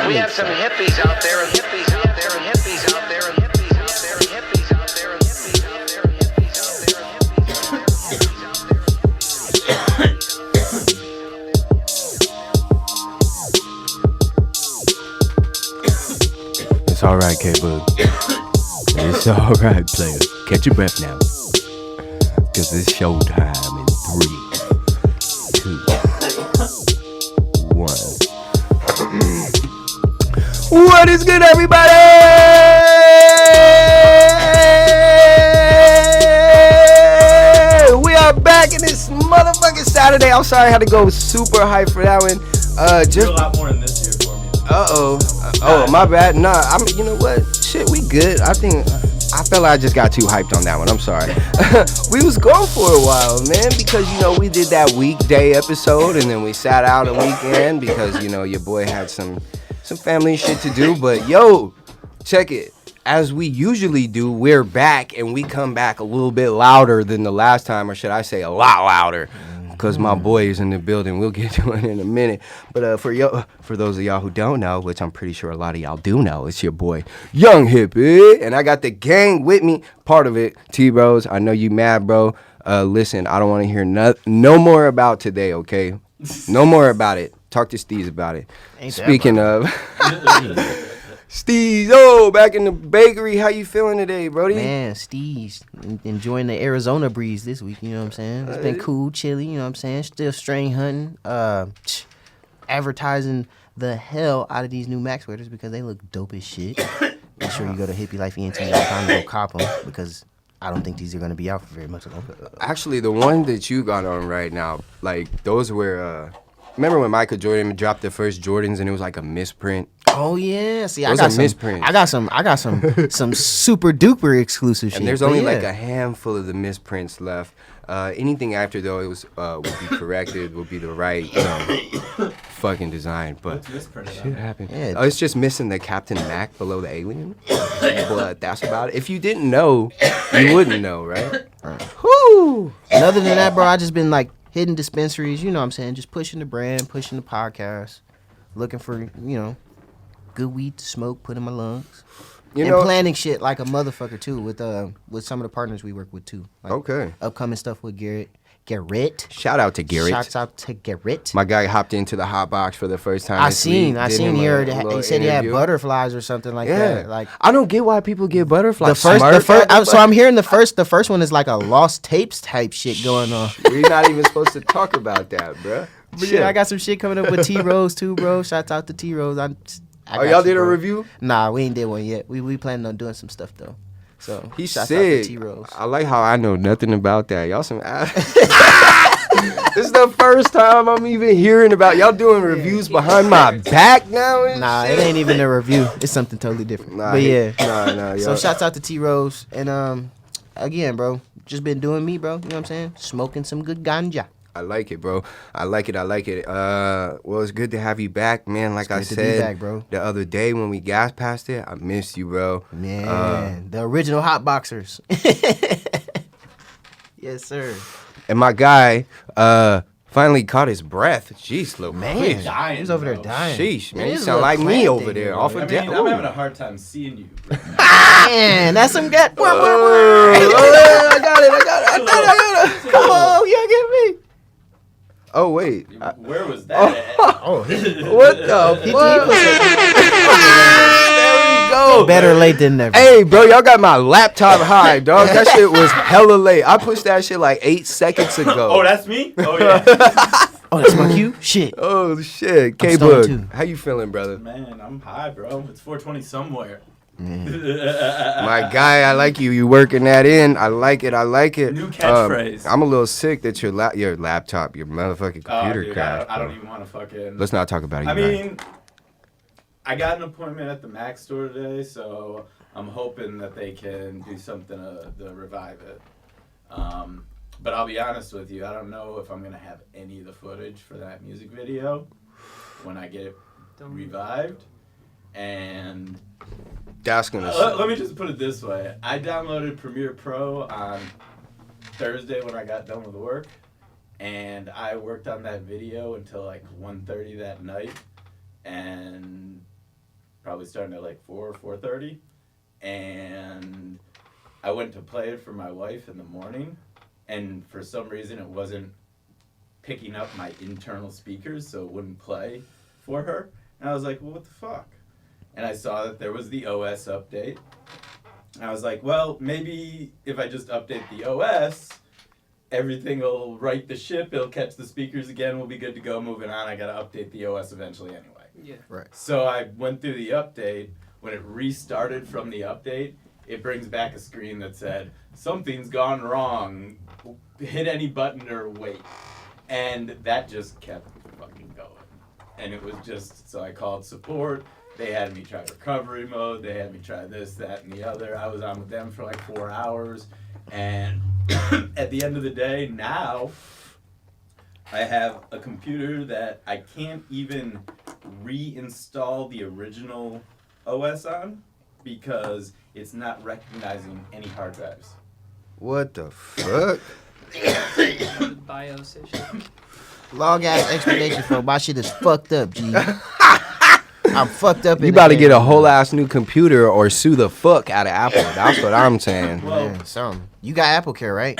We have some hippies out there and hippies out there and hippies out there and hippies out there and hippies out there and hippies out there and hippies out there and hippies. It's alright, K-Bug. It's alright, player. Catch your breath now. Cause it's showtime in 3, 2, 1. What is good, everybody? We are back in this motherfucking Saturday. I'm sorry I had to go super hype for that one. Just a lot more in this year for me. Oh, my bad. Nah, you know what? Shit, we good. I felt like I just got too hyped on that one. I'm sorry. We was gone for a while, man, because, we did that weekday episode, and then we sat out a weekend because, your boy had some family shit to do. But, check it. As we usually do, we're back, and we come back a little bit louder than the last time, or should I say a lot louder, because my boy is in the building. We'll get to it in a minute. But for those of y'all who don't know, which I'm pretty sure a lot of y'all do know, it's your boy, Young Hippy. And I got the gang with me, part of it, T-Bros. I know you mad, bro. Listen, I don't want to hear no more about today, okay? No more about it. Talk to Steez about it. Speaking of... Steez, back in the bakery. How you feeling today, Brody? Man, Steez, enjoying the Arizona breeze this week, you know what I'm saying? It's been cool, chilly, you know what I'm saying? Still strain hunting, advertising the hell out of these new Mac sweaters because they look dope as shit. Make sure you go to hippylifeent.com to go cop them because I don't think these are going to be out for very much longer. Actually, the one that you got on right now, like, those were, remember when Michael Jordan dropped the first Jordans and it was like a misprint? Oh yeah, see, those I got are misprints. I got some super duper exclusive shit. And there's only like a handful of the misprints left. Anything after though, it was would be corrected, would be the right fucking design. But shit happened. Yeah. It's just missing the Captain Mac below the alien. But that's about it. If you didn't know, you wouldn't know, right? Whoo! And other than that, bro, I just been like hitting dispensaries. You know what I'm saying? Just pushing the brand, pushing the podcast, looking for good weed to smoke, put in my lungs. And planning shit like a motherfucker too with some of the partners we work with too. Like okay. Upcoming stuff with Garrett. Shout out to Garrett. Shouts out to Garrett. My guy hopped into the hot box for the first time. I seen here. He said he had butterflies or something like that. Like I don't get why people get butterflies. So I'm hearing the first one is like a lost tapes type shit going on. We're not even supposed to talk about that, bro. But yeah, I got some shit coming up with T-Rose too, bro. Shouts out to T-Rose. Y'all did a review? Nah, we ain't did one yet. We planning on doing some stuff though. So he said, I like how I know nothing about that. Y'all some ass. This is the first time I'm even hearing about y'all doing reviews behind my back now. Nah, it ain't even a review. It's something totally different. But yeah. Nah. So shouts out to T-Rose. And again, bro, just been doing me, bro. You know what I'm saying? Smoking some good ganja. I like it, bro. I like it. Well, it's good to have you back, man. Like I said back, bro. The other day when we gas past it, I missed you, bro. Man, the original hot boxers. Yes, sir. And my guy finally caught his breath. Jeez, little man. Dying, he was over there dying. Sheesh, man. You sound like me over there. Off of death. I'm having a hard time seeing you. Man, that's some good. I got it. Come on, you get me. Oh, wait. Where was that at? What the fuck? There we go. Better late than never. Hey, bro, y'all got my laptop high, dog. That shit was hella late. I pushed that shit like 8 seconds ago. Oh, that's me? Oh, yeah. Oh, that's my cue? Shit. Oh, shit. K-Bug, how you feeling, brother? Man, I'm high, bro. It's 4:20 somewhere. My guy, I like you. You working that in. I like it. New catchphrase. I'm a little sick that your laptop, your motherfucking computer crashed. I don't even want to fucking... Let's not talk about it. I mean, I got an appointment at the Mac store today, so I'm hoping that they can do something to revive it. But I'll be honest with you, I don't know if I'm going to have any of the footage for that music video when I get it revived. And that's gonna. Let me just put it this way: I downloaded Premiere Pro on Thursday when I got done with work, and I worked on that video until like 1:30 that night, and probably starting at like 4:30, and I went to play it for my wife in the morning, and for some reason it wasn't picking up my internal speakers, so it wouldn't play for her. And I was like, well, what the fuck? And I saw that there was the OS update. And I was like, well, maybe if I just update the OS, everything will right the ship, it'll catch the speakers again, we'll be good to go, moving on. I gotta update the OS eventually anyway. Yeah. Right. So I went through the update. When it restarted from the update, it brings back a screen that said, something's gone wrong, hit any button or wait. And that just kept fucking going. And it was just, so I called support. They had me try recovery mode. They had me try this, that, and the other. I was on with them for like 4 hours. And at the end of the day, now I have a computer that I can't even reinstall the original OS on because it's not recognizing any hard drives. What the fuck? The BIOS issue. Long ass explanation for my shit is fucked up, G. I'm fucked up. You about to get a whole ass new computer or sue the fuck out of Apple. That's what I'm saying. Well, Man, something. You got Apple Care, right?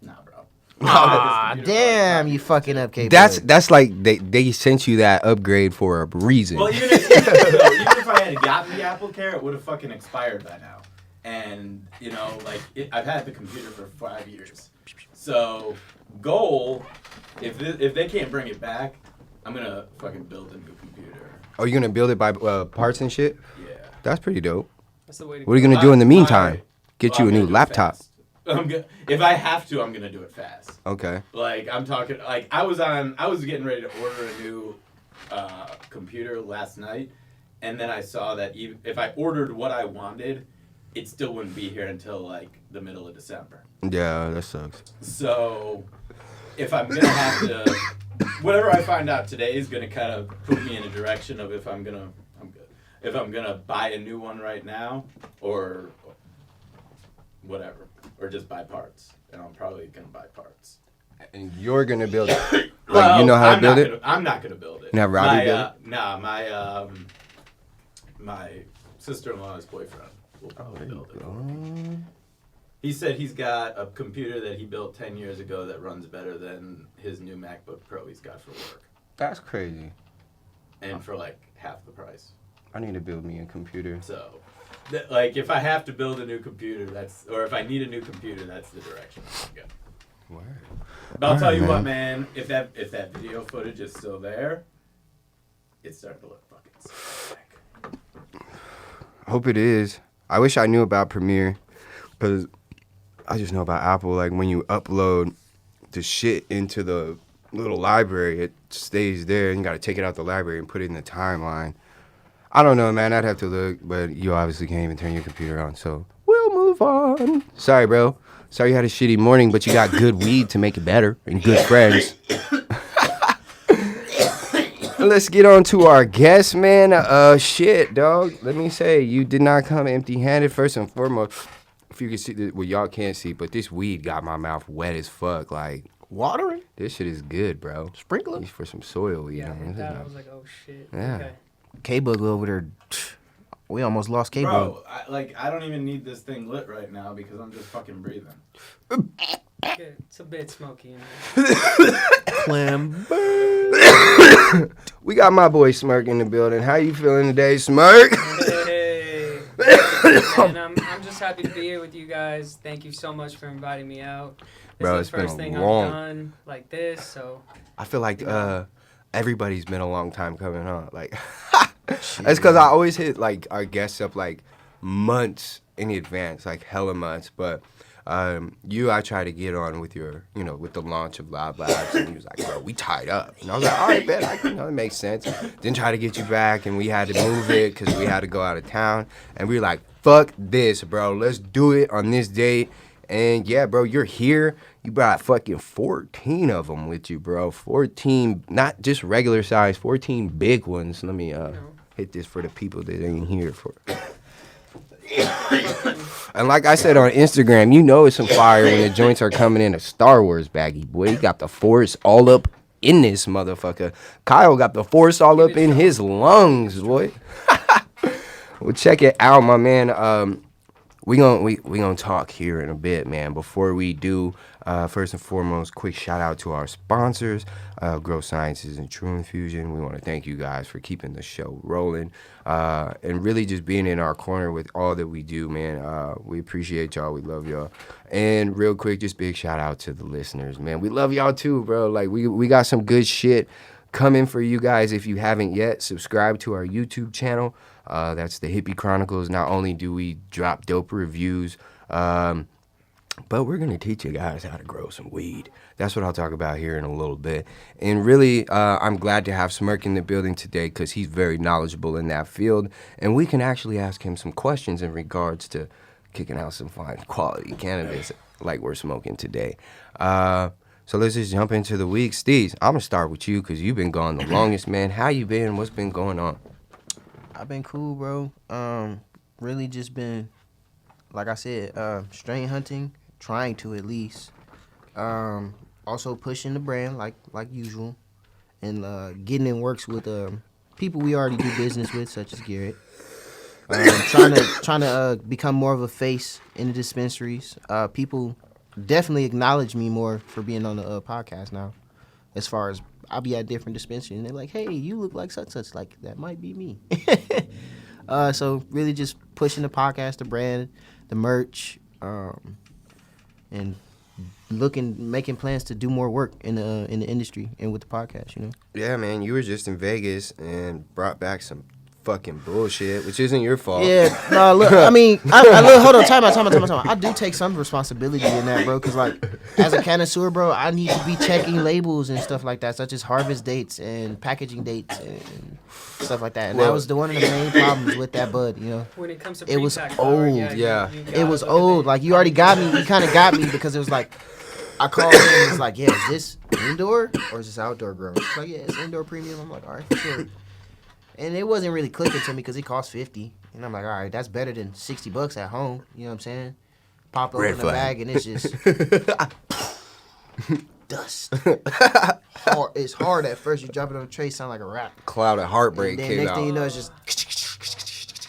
nah, bro. Ah, damn, you fucking up, K. That's like they sent you that upgrade for a reason. Well, even if I had gotten the Apple Care, it would have fucking expired by now. And, you know, like, I've had the computer for 5 years. So, goal, if they can't bring it back, I'm going to fucking build a new computer. Oh, you're gonna build it by parts and shit? Yeah. That's pretty dope. That's the way to What are you go. gonna do in the meantime? Well, Get you I'm a gonna new do it laptop. fast. If I have to, I'm going to do it fast. Okay. Like, I'm talking, like, I was getting ready to order a new computer last night, and then I saw that even if I ordered what I wanted, it still wouldn't be here until, like, the middle of December. Yeah, that sucks. So, if I'm going to have to, whatever I find out today is going to kind of put me in a direction of if I'm going to buy a new one right now, or whatever, or just buy parts. And I'm probably going to buy parts. And you're gonna build it. Like, Well, you know how to build it? I'm not gonna build it. Now, Robbie build it? Nah, my sister-in-law's boyfriend will probably build it. He said he's got a computer that he built 10 years ago that runs better than his new MacBook Pro he's got for work. That's crazy. And for like half the price. I need to build me a computer. So, like, if I have to build a new computer, or if I need a new computer, that's the direction I'm gonna go. Word. But I'll tell you man. what, man, if that video footage is still there, it's starting to look fucking sick. I hope it is. I wish I knew about Premiere, because I just know about Apple. Like, when you upload the shit into the little library, it stays there, and you got to take it out the library and put it in the timeline. I don't know, man. I'd have to look, but you obviously can't even turn your computer on, so we'll move on. Sorry, bro. Sorry you had a shitty morning, but you got good weed to make it better and good friends. Let's get on to our guest, man. Shit, dog. Let me say, you did not come empty-handed, first and foremost. If you can see, well, y'all can't see, but this weed got my mouth wet as fuck. Like, Watering? this shit is good, bro. Sprinkling? It's for some soil weed. Yeah, I man. heard This is that. I not- was like, oh shit. Yeah. Okay. K-Bug over there. We almost lost K-Bug. Bro, I don't even need this thing lit right now because I'm just fucking breathing. Yeah, it's a bit smoky in there. Clam. We got my boy Smerk in the building. How you feeling today, Smerk? Hey. And I'm just happy to be here with you guys. Thank you so much for inviting me out. This Bro, is it's the been first a thing long- I've done like this, so I feel like everybody's been a long time coming on. Like, that's because I always hit like our guests up like months in advance, like hella months. But I tried to get on with your, with the launch of Live Labs, and he was like, bro, we tied up. And I was like, all right, bet, it makes sense. Then try to get you back, and we had to move it because we had to go out of town. And we were like, fuck this, bro. Let's do it on this date. And yeah, bro, you're here. You brought fucking 14 of them with you, bro. 14, not just regular size, 14 big ones. Let me hit this for the people that ain't here for. And like I said on Instagram, it's some fire when the joints are coming in a Star Wars baggie, boy. You got the Force all up in this motherfucker. Kyle got the Force all up in his lungs, boy. Well, check it out, my man. We gonna talk here in a bit, man. Before we do, first and foremost, quick shout out to our sponsors, Grow Sciences and True Infusion. We want to thank you guys for keeping the show rolling, and really just being in our corner with all that we do, man. We appreciate y'all. We love y'all. And real quick, just big shout out to the listeners, man. We love y'all too, bro. Like we got some good shit coming for you guys. If you haven't yet, subscribe to our YouTube channel. That's the Hippy Chronicles. Not only do we drop dope reviews, but we're going to teach you guys how to grow some weed. That's what I'll talk about here in a little bit. And really, I'm glad to have Smerk in the building today because he's very knowledgeable in that field. And we can actually ask him some questions in regards to kicking out some fine quality cannabis like we're smoking today. So let's just jump into the week. Steez, I'm going to start with you because you've been gone the longest, man. How you been? What's been going on? I've been cool, bro. Really just been, like I said, strain hunting, trying to at least. Also pushing the brand like usual, and getting in works with people we already do business with, such as Garrett. Trying to become more of a face in the dispensaries. People definitely acknowledge me more for being on the podcast now. As far as I'll be at different dispensaries and they're like, hey, you look like such. Like, that might be me. So really just pushing the podcast, the brand, the merch, and making plans to do more work in the industry and with the podcast, you know? Yeah, man, you were just in Vegas and brought back some fucking bullshit, which isn't your fault. Yeah, no, look, I mean, I look, hold on, time out. I do take some responsibility in that, bro, because, like, as a connoisseur, bro, I need to be checking labels and stuff like that, such as harvest dates and packaging dates and stuff like that. And that was one of the main problems with that bud, you know? When it comes to It was pre-pack old, flower, yeah. you It was gotta look at old. the- Like, you already got me. You kind of got me because it was like, I called him and it's like, yeah, is this indoor or is this outdoor grown? It's like, yeah, it's indoor premium. I'm like, all right, for sure. And it wasn't really clicking to me because it cost $50. And I'm like, all right, that's better than $60 at home. You know what I'm saying? Pop open Red the flag. bag and it's just dust. It's hard at first. You drop it on the tray, sound like a rap. Cloud of heartbreak And then came next out. thing you know, it's just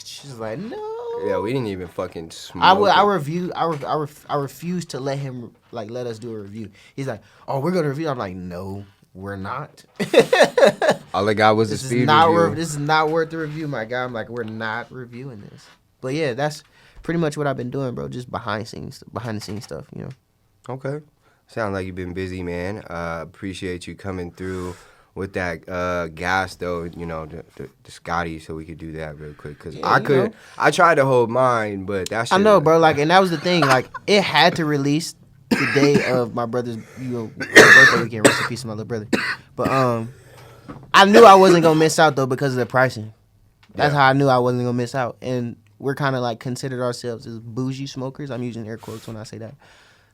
she's like, no. Yeah, we didn't even fucking smoke. I refuse to let him let us do a review. He's like, oh, we're gonna review. I'm like, no, we're not. All I got was a This is speed not review. worth. This is not worth the review, my guy. I'm like, we're not reviewing this. But yeah, that's pretty much what I've been doing, bro. Just behind the scenes stuff, you know. Okay. Sounds like you've been busy, man. Appreciate you coming through with that gas, though, you know, the Scotty, so we could do that real quick. Because Yeah, I you couldn't. know. I tried to hold mine, but that shit I know, was- bro. Like, and that was the thing. Like, it had to release the day of my brother's, birthday weekend. Rest in peace to my little brother. But I knew I wasn't gonna miss out though because of the pricing. That's Yeah. how I knew I wasn't gonna miss out. And we're kind of like considered ourselves as bougie smokers. I'm using air quotes when I say that.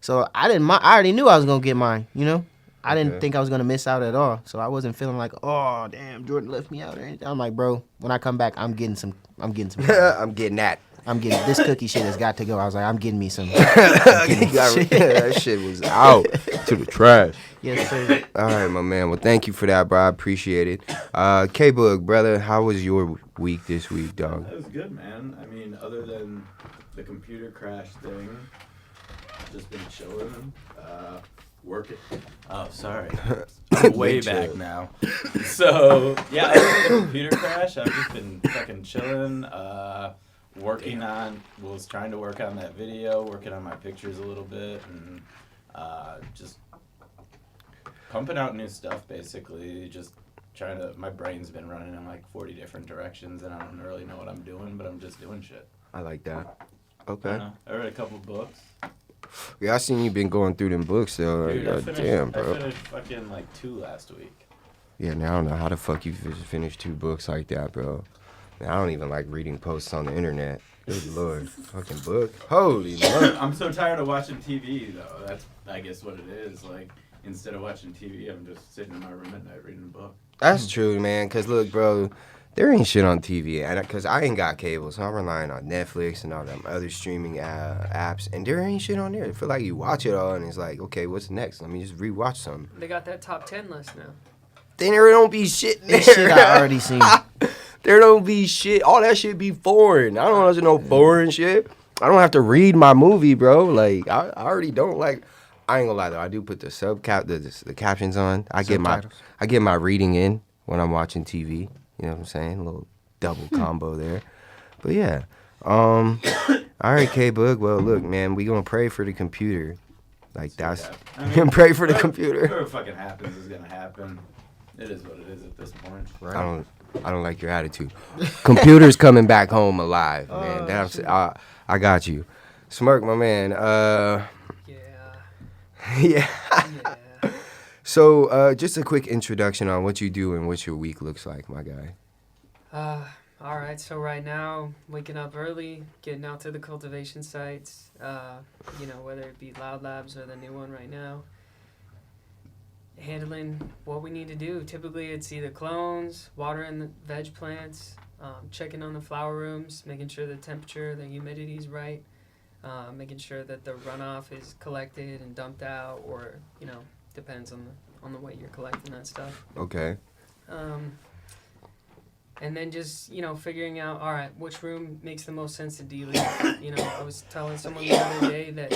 So I didn't. I already knew I was gonna get mine. You know, I didn't Okay. think I was gonna miss out at all. So I wasn't feeling like, oh damn, Jordan left me out or anything. I'm like, bro, when I come back, I'm getting some. I'm getting that. I'm getting this cookie shit has got to go. I was like, I'm getting me some. That shit was out to the trash. Yes, sir. All right, my man. Well, thank you for that, bro. I appreciate it. K-Boog, brother, how was your week this week, dog? That was good, man. I mean, other than the computer crash thing, just been chilling, working. Oh, sorry. I'm way Big back chill. now. So, yeah, other than the computer crash, I've just been fucking chilling, was trying to work on that video, working on my pictures a little bit, and just pumping out new stuff, basically. Just trying to, my brain's been running in like 40 different directions, and I don't really know what I'm doing, but I'm just doing shit. I like that. I Okay. don't know. I read a couple books. Yeah, I seen you been going through them books, though. Dude, Like, damn, I bro. finished fucking like 2 last week. Yeah, now I don't know how the fuck you finished 2 books like that, bro. Man, I don't even like reading posts on the internet. Good lord. Fucking book. Holy lord. I'm so tired of watching TV, though. That's, I guess, what it is. Like, instead of watching TV, I'm just sitting in my room at night reading a book. That's true, man. Because, look, bro, there ain't shit on TV. Because I ain't got cable, so I'm relying on Netflix and all them other streaming apps. And there ain't shit on there. I feel like you watch it all, and it's like, okay, what's next? Let me just rewatch something. They got that top 10 list now. Then there don't be shit there. This shit I already seen. There don't be shit. All that shit be foreign. I don't listen to no foreign shit. I don't have to read my movie, bro. Like I already don't like. I ain't gonna lie though. I do put the the captions on. I get my reading in when I'm watching TV. You know what I'm saying? A little double combo there. But yeah. All right, K-Boog. Well, look, man, we gonna pray for the computer. Like that's pray for the computer. Whatever fucking happens is gonna happen. It is what it is at this point. Right. I don't like your attitude. Computer's coming back home alive, man. I got you. Smerk, my man. Yeah. So, just a quick introduction on what you do and what your week looks like, my guy. All right, so right now, waking up early, getting out to the cultivation sites, whether it be Loud Labs or the new one right now, handling what we need to do. Typically, it's either clones, watering the veg plants, checking on the flower rooms, making sure the temperature, the humidity is right, making sure that the runoff is collected and dumped out, or, depends on the way you're collecting that stuff. Okay. And then just, figuring out, all right, which room makes the most sense to deal with. I was telling someone the other day that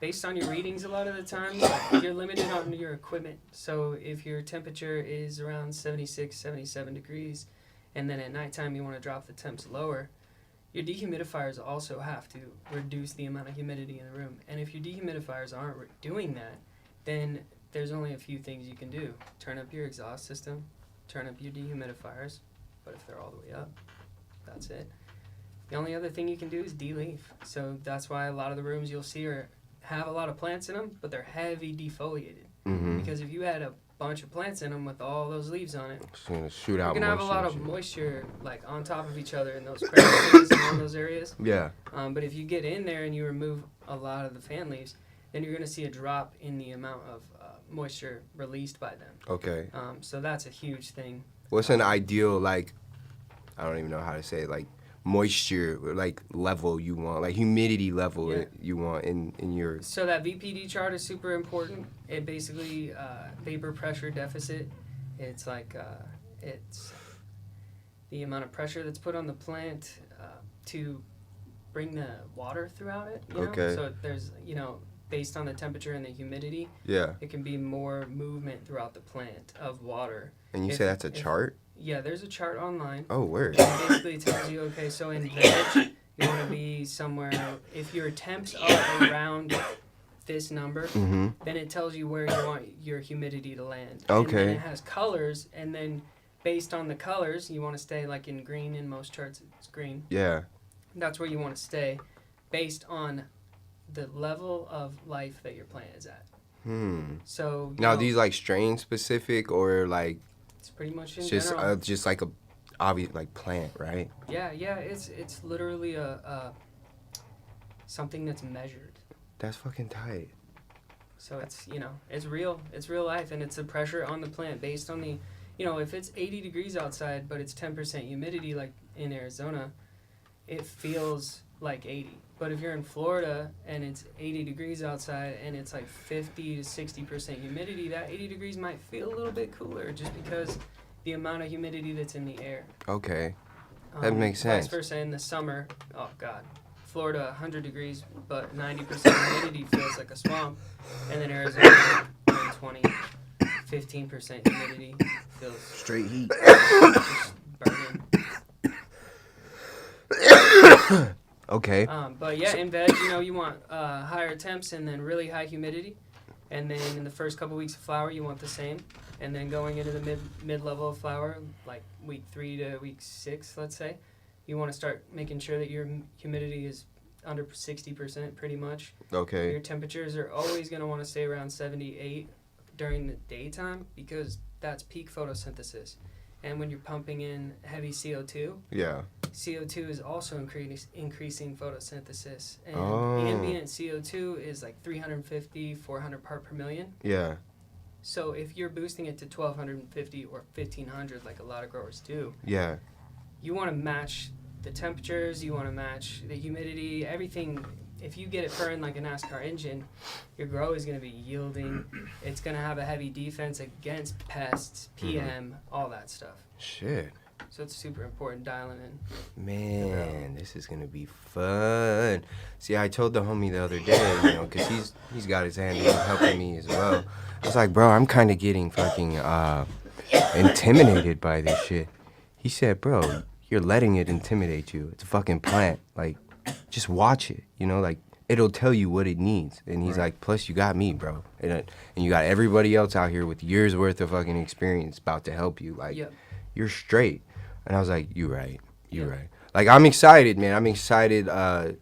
based on your readings a lot of the time, you're limited on your equipment. So if your temperature is around 76, 77 degrees, and then at nighttime you want to drop the temps lower, your dehumidifiers also have to reduce the amount of humidity in the room. And if your dehumidifiers aren't doing that, then there's only a few things you can do. Turn up your exhaust system, turn up your dehumidifiers. But if they're all the way up, that's it. The only other thing you can do is de-leaf. So that's why a lot of the rooms you'll see have a lot of plants in them, but they're heavy defoliated. Mm-hmm. Because if you had a bunch of plants in them with all those leaves on it, it's gonna shoot out. You're gonna have a lot of moisture like on top of each other in those crevices and all those areas. Yeah. But if you get in there and you remove a lot of the fan leaves, then you're gonna see a drop in the amount of moisture released by them. Okay. So that's a huge thing. What's an ideal, like, I don't even know how to say it, like, moisture, like, level you want, like, humidity level you want in your... So that VPD chart is super important. It basically, vapor pressure deficit, it's like, it's the amount of pressure that's put on the plant to bring the water throughout it, you know? Okay. So there's, based on the temperature and the humidity, it can be more movement throughout the plant of water. And you say that's a chart? Yeah, there's a chart online. Oh, word. It basically tells you, okay, so in veg, you want to be somewhere, if your temps are around this number, mm-hmm. then it tells you where you want your humidity to land. Okay. And then it has colors, and then based on the colors, you want to stay like in green. In most charts, it's green. Yeah. That's where you want to stay based on the level of life that your plant is at. So now, these like strain specific or like it's pretty much in just general. just like a obvious like plant, right? Yeah, it's literally a something that's measured. That's fucking tight. So it's it's real life, and it's the pressure on the plant based on the if it's 80 degrees outside but it's 10% humidity like in Arizona, it feels like 80. But if you're in Florida and it's 80 degrees outside and it's like 50 to 60% humidity, that 80 degrees might feel a little bit cooler just because the amount of humidity that's in the air. Okay. That makes sense. Vice versa in the summer, oh God, Florida 100 degrees but 90% humidity feels like a swamp. And then Arizona 20, 15% humidity feels Straight heat. just burning. Okay. But yeah, in veg, you want higher temps and then really high humidity. And then in the first couple weeks of flower, you want the same. And then going into the mid-level of flower, like week 3 to week 6, let's say, you want to start making sure that your humidity is under 60% pretty much. Okay. Your temperatures are always going to want to stay around 78 during the daytime because that's peak photosynthesis. And when you're pumping in heavy CO2, CO2 is also increasing photosynthesis. And ambient CO2 is like 350, 400 part per million. Yeah. So if you're boosting it to 1,250 or 1,500 like a lot of growers do, you want to match the temperatures, you want to match the humidity, everything. If you get it purring like a NASCAR engine, your grow is going to be yielding. It's going to have a heavy defense against pests, PM, all that stuff. Shit. So it's super important dialing in. Man, this is gonna be fun. See, I told the homie the other day, you know, cause he's got his hand in helping me as well. I was like, bro, I'm kind of getting fucking intimidated by this shit. He said, bro, you're letting it intimidate you. It's a fucking plant. Like, just watch it. You know, like it'll tell you what it needs. And he's like, plus you got me, bro, and you got everybody else out here with years worth of fucking experience about to help you. Like, you're straight. And I was like, you're right. Like, I'm excited, man. I'm excited to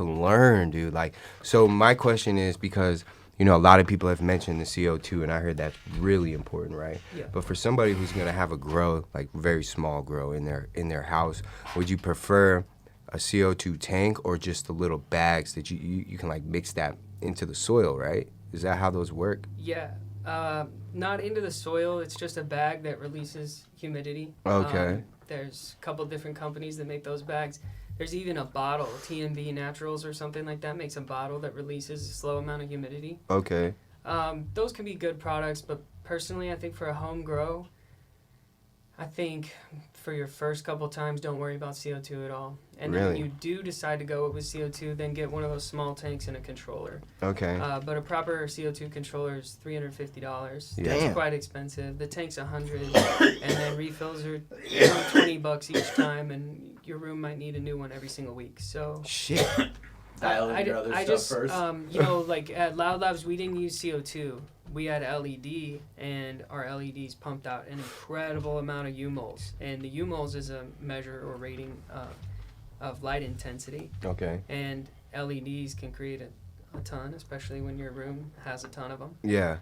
learn, dude. Like, so my question is, because, you know, a lot of people have mentioned the CO2, and I heard that's really important, right? Yeah. But for somebody who's gonna have a grow, like very small grow in their house, would you prefer a CO2 tank or just the little bags that you can like mix that into the soil, right? Is that how those work? Yeah. Not into the soil. It's just a bag that releases humidity. Okay. There's a couple different companies that make those bags. There's even a bottle, TMB Naturals or something like that, makes a bottle that releases a slow amount of humidity. Okay. Those can be good products, but personally, I think for a home grow, I think for your first couple times, don't worry about CO2 at all. And then when you do decide to go with CO2, then get one of those small tanks and a controller. Okay. But a proper CO2 controller is $350. Yeah. That's quite expensive. The tank's $100, and then refills are $20 each time, and your room might need a new one every single week. So Shit. Dial in your other stuff first. you know, like at Loud Labs, we didn't use CO2. We had LED, and our LEDs pumped out an incredible amount of UMOLs. And the UMOLs is a measure or rating of light intensity. Okay. And LEDs can create a ton, especially when your room has a ton of them. Yeah.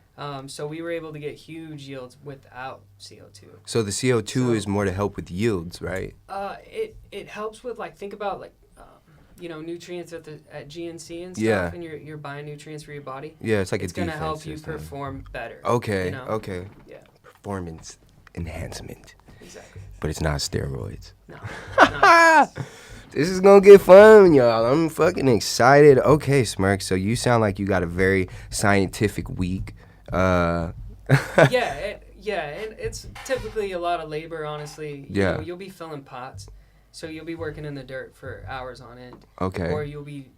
So we were able to get huge yields without CO2. So the CO2 is more to help with yields, right? It helps with, like, think about, like, you know, nutrients at GNC and stuff, Yeah. and you're buying nutrients for your body. Yeah, it's like It's a gonna defense help you system. perform better. Okay, you know? okay. Yeah, Performance enhancement. exactly. But it's not steroids. No. no. This is gonna get fun, y'all. I'm fucking excited. Okay, Smerk, so you sound like you got a very scientific week. Yeah, and it's typically a lot of labor, honestly. You know, you'll be filling pots, so you'll be working in the dirt for hours on end. Okay. Or you'll be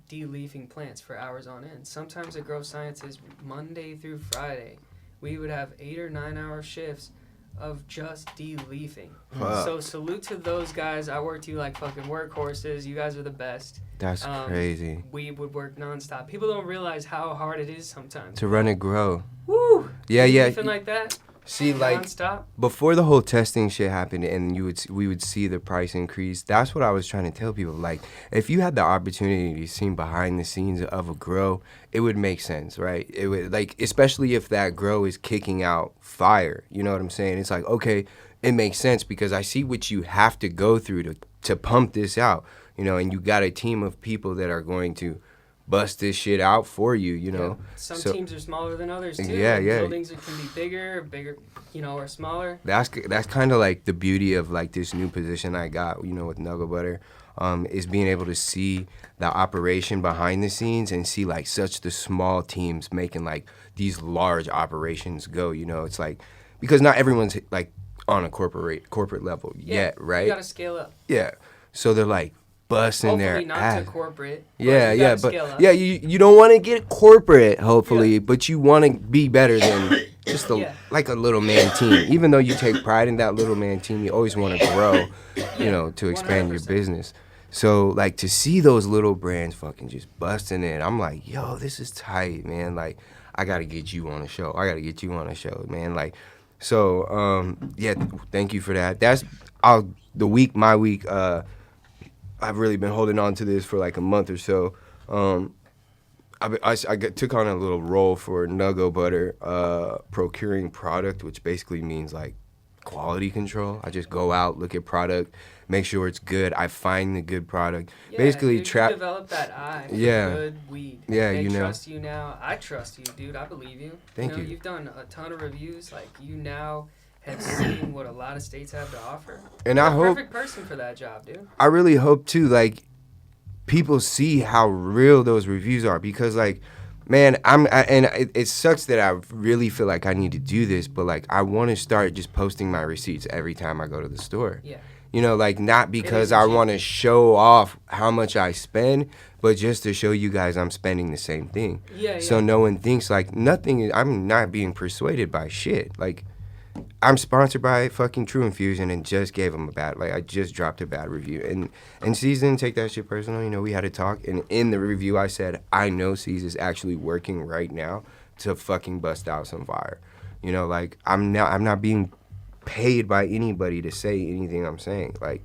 de-leafing plants for hours on end. Sometimes at Grow Science is Monday through Friday. We would have 8 or 9 hour shifts of just de-leafing. Fuck. So salute to those guys. I worked you like fucking workhorses. You guys are the best. That's crazy. We would work nonstop. People don't realize how hard it is sometimes. To run and grow. Woo! Yeah. Leafing like that. See, like, Nonstop. before the whole testing shit happened and we would see the price increase, that's what I was trying to tell people. Like, if you had the opportunity to see behind the scenes of a grow, it would make sense, right? It would, like, especially if that grow is kicking out fire. You know what I'm saying? It's like, okay, it makes sense because I see what you have to go through to pump this out, you know, and you got a team of people that are going to bust this shit out for you, you know. Yeah. Some teams are smaller than others too. Yeah. Buildings can be bigger, you know, or smaller. That's kind of like the beauty of like this new position I got, you know, with Nugget Butter, is being able to see the operation behind the scenes and see like such the small teams making like these large operations go, you know. It's like, because not everyone's like on a corporate level yet, right? You gotta scale up. Yeah. So they're like busting Hopefully their not ass. to corporate. But you don't want to get corporate, hopefully, but you want to be better than just like a little man team. Even though you take pride in that little man team, you always want to grow, you know, to expand 100%. your business. So like to see those little brands fucking just busting in, I'm like, yo, this is tight, man. Like, I gotta get you on a show. Man. Like, so thank you for that. That's my week. I've really been holding on to this for like a month or so. I took on a little role for Nugget Butter, procuring product, which basically means like quality control. I just go out, look at product, make sure it's good. I find the good product. Yeah, Basically, dude, you develop that eye for good weed. Yeah, they you know. trust you now. I trust you, dude. I believe you. Thank you. You've done a ton of reviews. Like, you now have seen what a lot of states have to offer. And You're I hope, perfect person for that job, dude. I really hope too, like, people see how real those reviews are, because like Man, it sucks that I really feel like I need to do this, but like I want to start just posting my receipts every time I go to the store. Yeah. You know, like not because is I cheap. want to show off how much I spend, but just to show you guys I'm spending the same thing. Yeah. So no one thinks like nothing. I'm not being persuaded by shit. Like I'm sponsored by fucking True Infusion and just gave them I just dropped a bad review. And C's didn't take that shit personal. You know, we had a talk. And in the review, I said, I know C's is actually working right now to fucking bust out some fire. You know, like, I'm not being paid by anybody to say anything I'm saying. Like,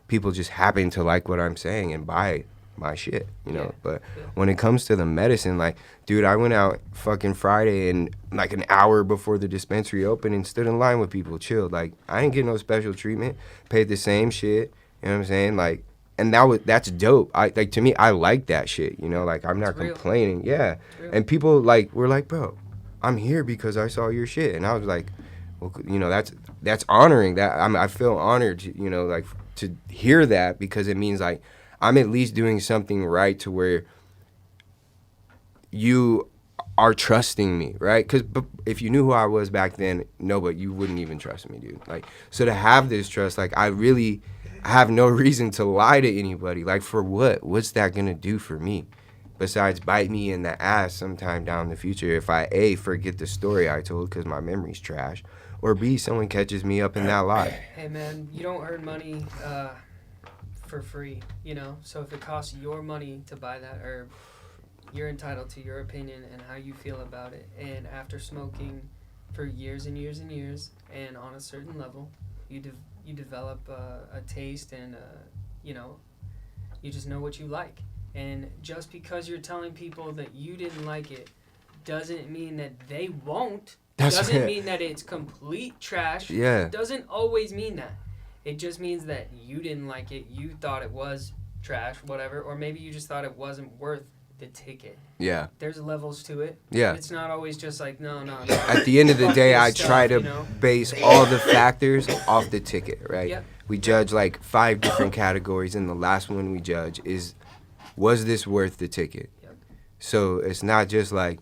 people just happen to like what I'm saying and buy my shit, you know. But when it comes to the medicine, like, dude, I went out fucking Friday and like an hour before the dispensary opened and stood in line with people, chilled. Like, I didn't get no special treatment, paid the same shit, you know what I'm saying? Like, and that's dope. Like, to me, I like that shit, you know. Like, I'm not complaining. Yeah. And people like were like, bro, I'm here because I saw your shit. And I was like, well, you know, that's honoring. That I feel honored, you know, like to hear that, because it means like I'm at least doing something right to where you are trusting me, right? Because if you knew who I was back then, no, but you wouldn't even trust me, dude. Like, so to have this trust, like, I really have no reason to lie to anybody. Like, for what? What's that gonna do for me? Besides bite me in the ass sometime down the future if I, A, forget the story I told because my memory's trash, or B, someone catches me up in that lie. Hey, man, you don't earn money for free, you know? So if it costs your money to buy that herb, you're entitled to your opinion and how you feel about it. And after smoking for years and years and years, and on a certain level, you develop a taste and, you know, you just know what you like. And just because you're telling people that you didn't like it doesn't mean that they won't. Doesn't mean that it's complete trash. Yeah. Doesn't always mean that. It just means that you didn't like it. You thought it was trash, whatever. Or maybe you just thought it wasn't worth the ticket. Yeah. There's levels to it. Yeah. It's not always just like, no. At the end of the day, I try to base all the factors off the ticket, right? Yep. We judge like 5 different categories, and the last one we judge is, was this worth the ticket? Yep. So it's not just like,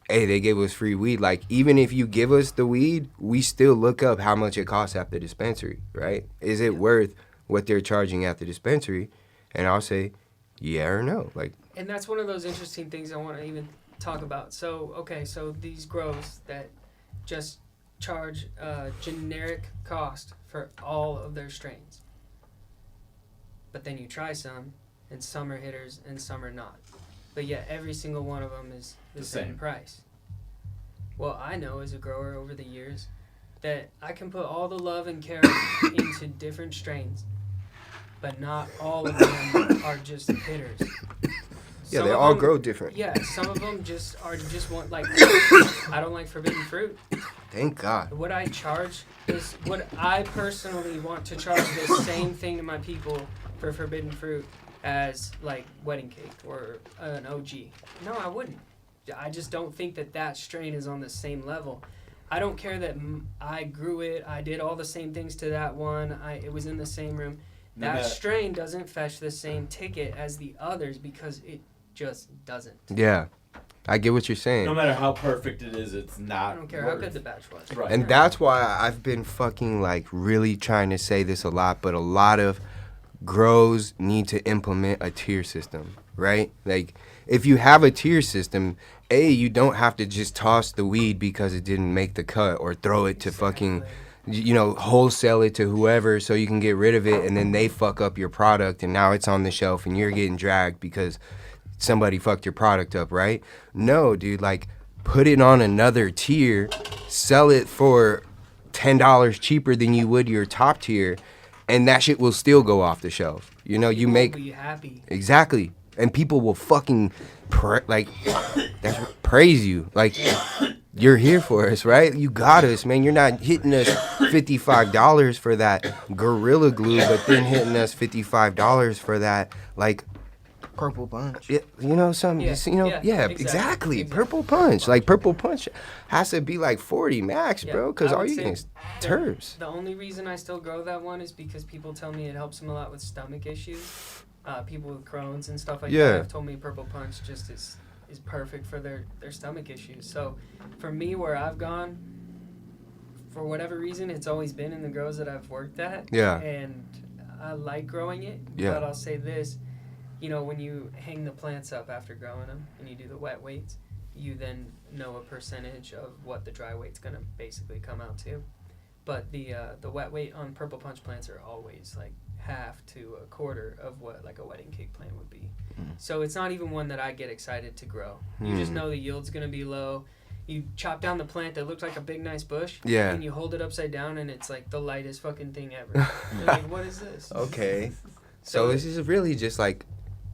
hey, they gave us free weed. Like, even if you give us the weed, we still look up how much it costs at the dispensary, right? Is it worth what they're charging at the dispensary? And I'll say, yeah or no. Like, and that's one of those interesting things I want to even talk about. So, okay, so these grows that just charge generic cost for all of their strains. But then you try some, and some are hitters and some are not. But yet every single one of them is the same price. Well, I know as a grower over the years that I can put all the love and care into different strains, but not all of them are just hitters. yeah, they all grow different. Yeah, some of them just want, like, I don't like forbidden fruit. Thank God. What I charge is, what I personally want to charge the same thing to my people for forbidden fruit as, like, wedding cake or an OG. No, I wouldn't. I just don't think that strain is on the same level. I don't care that I grew it, I did all the same things to that one, it was in the same room. That strain doesn't fetch the same ticket as the others because it just doesn't. Yeah. I get what you're saying. No matter how perfect it is, it's not. I don't care how good the batch was. Right. And that's why I've been fucking like really trying to say this a lot, but a lot of grows need to implement a tier system, right? Like, if you have a tier system, you don't have to just toss the weed because it didn't make the cut, or throw it to fucking, you know, wholesale it to whoever so you can get rid of it, and then they fuck up your product and now it's on the shelf and you're getting dragged because somebody fucked your product up, right? No, dude, like, put it on another tier, sell it for $10 cheaper than you would your top tier, and that shit will still go off the shelf. You know, you make... People will be happy. Exactly. And people will fucking, praise you. Like, you're here for us, right? You got us, man. You're not hitting us $55 for that Gorilla Glue, but then hitting us $55 for that, like... Purple Punch. You know, something, exactly. Purple Punch. Like, Purple Punch has to be like 40 max, bro, because all you getting is terps. The only reason I still grow that one is because people tell me it helps them a lot with stomach issues. People with Crohn's and stuff like that have told me Purple Punch just is is perfect for their stomach issues. So for me, where I've gone, for whatever reason, it's always been in the grows that I've worked at. Yeah. And I like growing it. Yeah. But I'll say this, you know, when you hang the plants up after growing them and you do the wet weights, you then know a percentage of what the dry weight's going to basically come out to. But the wet weight on purple punch plants are always like half to a quarter of what like a wedding cake plant would be. So it's not even one that I get excited to grow. You just know the yield's going to be low. You chop down the plant that looks like a big nice bush, and you hold it upside down and it's like the lightest fucking thing ever. You're like, what is this? Okay. So this is really just like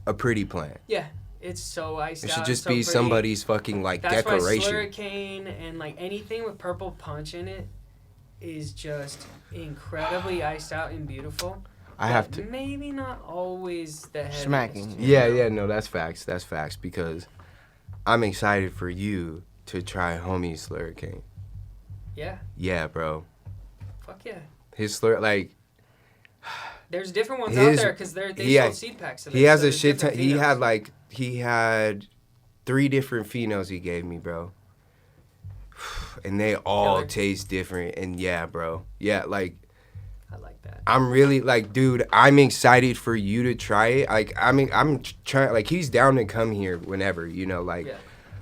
a pretty plant. Yeah. It's so iced out. It should just so be pretty. somebody's fucking like That's decoration. why Slurrican and like anything with purple punch in it is just incredibly iced out and beautiful. I have to. Maybe not always the heaviest. Smacking. Yeah, no, that's facts. That's facts because I'm excited for you to try homie's Slurricane. Yeah. Yeah, bro. Fuck yeah. His slur like. There's different ones out there because they sold seed packs of it. He has so a there's shit ton. different He had 3 different phenos he gave me, bro. And they all Killer. taste different. And yeah, bro. Yeah, like. I like that. I'm really like, dude, I'm excited for you to try it. Like, I mean, I'm trying, like, he's down to come here whenever, you know, like, Yeah.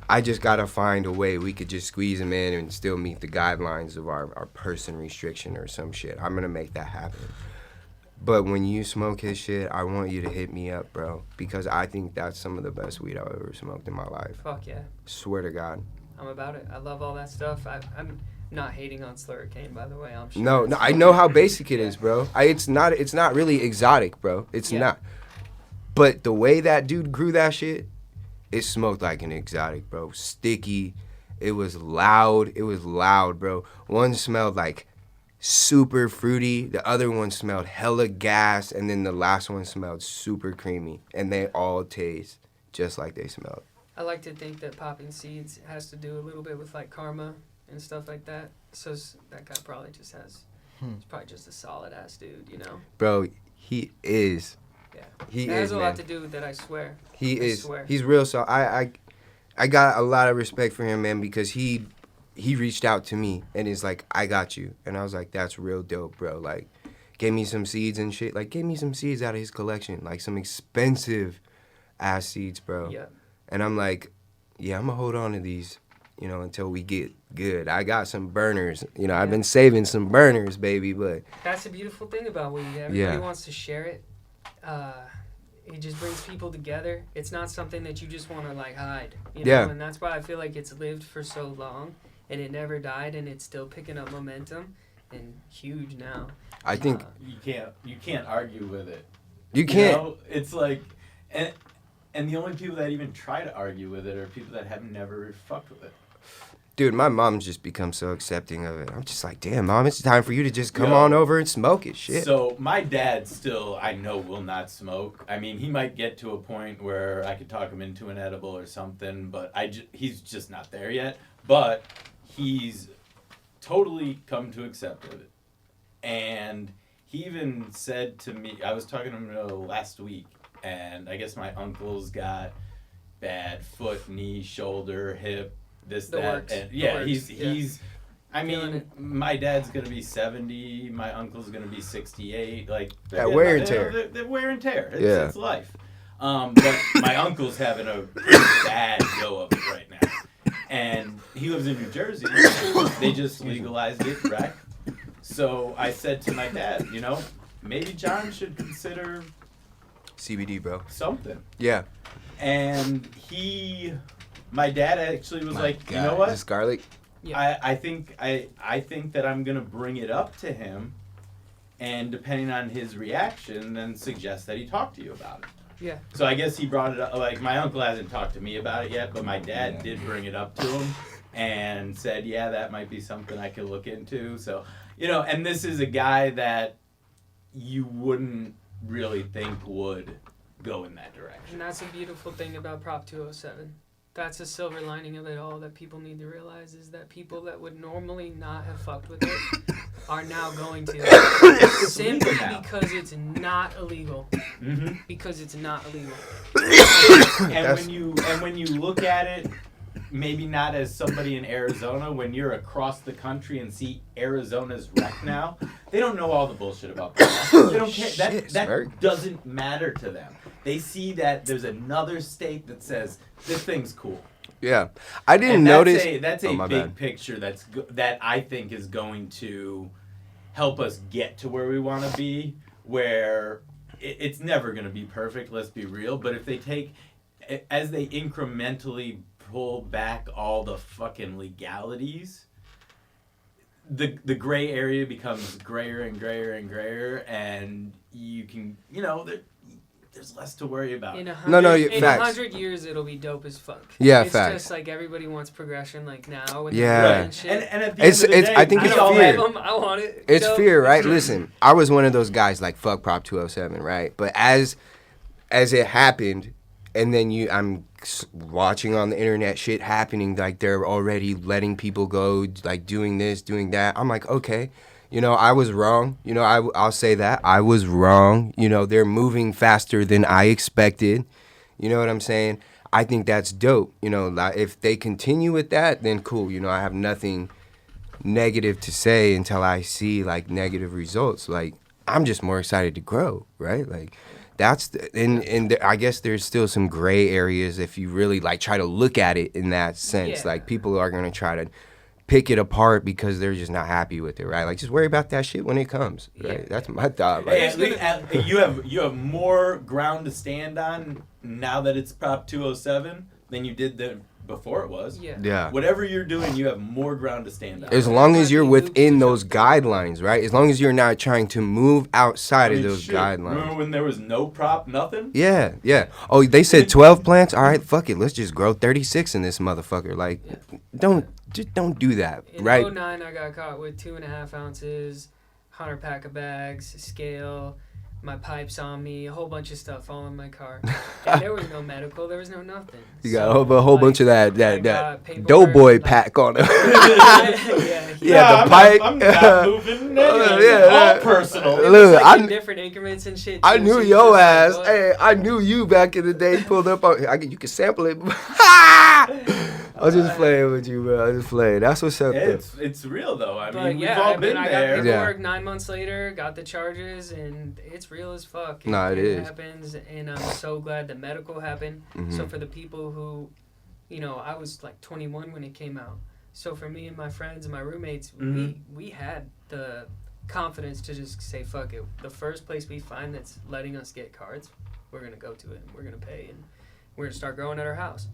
I just gotta find a way we could just squeeze him in and still meet the guidelines of our person restriction or some shit. I'm gonna make that happen. But when you smoke his shit, I want you to hit me up, bro, because I think that's some of the best weed I've ever smoked in my life. Fuck yeah. Swear to God. I'm about it. I love all that stuff. I'm not hating on Slurricane, by the way. I'm sure. No, it's I know how basic it is, bro. It's not really exotic, bro. It's not. But the way that dude grew that shit, it smoked like an exotic, bro. Sticky. It was loud. It was loud, bro. One smelled like super fruity. The other one smelled hella gas. And then the last one smelled super creamy. And they all taste just like they smelled. I like to think that popping seeds has to do a little bit with like karma and stuff like that. So that guy probably just has, he's probably just a solid ass dude, you know? Bro, he is. Yeah. He It has is, a man. lot to do with that, I swear. He I is. swear. He's real. So I got a lot of respect for him, man, because he reached out to me and is like, I got you. And I was like, that's real dope, bro. Like, gave me some seeds and shit. Like, gave me some seeds out of his collection. Like, some expensive ass seeds, bro. Yeah. And I'm like, yeah, I'm going to hold on to these, you know, until we get good. I got some burners. You know, I've been saving some burners, baby, but. That's the beautiful thing about weed. Everybody wants to share it. It just brings people together. It's not something that you just want to like hide, you know. Yeah. And that's why I feel like it's lived for so long, and it never died, and it's still picking up momentum, and huge now. I think. You can't argue with it. You can't. You know? It's like, and the only people that even try to argue with it are people that have never fucked with it. Dude, my mom's just become so accepting of it. I'm just like, damn, Mom, it's time for you to just come Yo. on over and smoke it. Shit. So my dad still, I know, will not smoke. I mean, he might get to a point where I could talk him into an edible or something, but he's just not there yet. But he's totally come to accept it. And he even said to me, I was talking to him last week, and I guess my uncle's got bad foot, knee, shoulder, hip, this, The that. works. And The yeah, works. he's I Feeling mean, it. my dad's going to be 70, my uncle's going to be 68. Like, That wear and tear. They're wear and tear. It's life. But my uncle's having a bad go of it right now. And he lives in New Jersey. They just legalized it, rec. So I said to my dad, you know, maybe John should consider CBD, bro. something. Yeah. And my dad actually was like, you know what? Is this garlic? Yeah. I think that I'm gonna bring it up to him, and depending on his reaction, then suggest that he talk to you about it. Yeah. So I guess he brought it up. Like, my uncle hasn't talked to me about it yet, but my dad did bring it up to him and said, yeah, that might be something I could look into. So, you know, and this is a guy that you wouldn't really think would go in that direction. And that's a beautiful thing about Prop 207. That's a silver lining of it all that people need to realize is that people that would normally not have fucked with it are now going to simply because it's not illegal. Mm-hmm. Because it's not illegal. And when you look at it, maybe not as somebody in Arizona, when you're across the country and see Arizona's wreck now, they don't know all the bullshit about that. They don't care. Shit, That Smerk. doesn't matter to them. They see that there's another state that says this thing's cool. Yeah, I didn't And notice. That's a my big bad. picture that I think is going to help us get to where we want to be. Where it's never going to be perfect. Let's be real. But if they as they incrementally pull back all the fucking legalities, the gray area becomes grayer and grayer and grayer, and you can there's less to worry about. In facts. 100 years, it'll be dope as fuck. Yeah, it's facts. just like everybody wants progression, like now. With Yeah. the Right. and shit. And at the end of the day, I think I it's don't fear. blame 'em, I want it. It's dope. fear, right? Listen, I was one of those guys like fuck Prop 207, right? But as it happened, and then I'm watching on the internet shit happening, like they're already letting people go, like doing this, doing that. I'm like, okay, I was wrong. I'll say that I was wrong. They're moving faster than I expected. You know what I'm saying? I think that's dope. Like, if they continue with that, then cool. I have nothing negative to say until I see like negative results. Like, I'm just more excited to grow, right? Like, I guess there's still some gray areas if you really like try to look at it in that sense. Yeah. Like, people are gonna try to pick it apart because they're just not happy with it, right? Like, just worry about that shit when it comes, right? Yeah. That's my thought. Like, Hey, you have more ground to stand on now that it's Prop 207 than you did before it was. Yeah. yeah. Whatever you're doing, you have more ground to stand on. As long as you're within those guidelines, right? As long as you're not trying to move outside of those shit, guidelines. Remember when there was no prop, nothing? Yeah, yeah. Oh, they said 12 plants? All right, fuck it. Let's just grow 36 in this motherfucker. Like, don't do that, In right? 2009, I got caught with 2.5 ounces, 100 pack of bags, scale, my pipes on me, a whole bunch of stuff all in my car. And there was no medical, there was no nothing. You got a whole bunch of I that got paperwork, doughboy like- pack on it. yeah. Yeah, the pipe. I'm not moving. yeah, all yeah. personal. It Look, was like in I- different increments and shit. I too, knew so you your just ass. like, Hey, I knew you back in the day. Pulled up on. You can sample it. I was just playing with you, bro. I was just playing. That's what's up. Though. It's real though. I But mean, yeah, we've all been I got there. paperwork 9 months later, got the charges, and it's real as fuck. Nah, it is. Happens, and I'm so glad the medical happened. So for the people who, I was like 21 when it came out. So for me and my friends and my roommates, we had the confidence to just say fuck it. The first place we find that's letting us get cards, we're gonna go to it and we're gonna pay and we're gonna start growing at our house.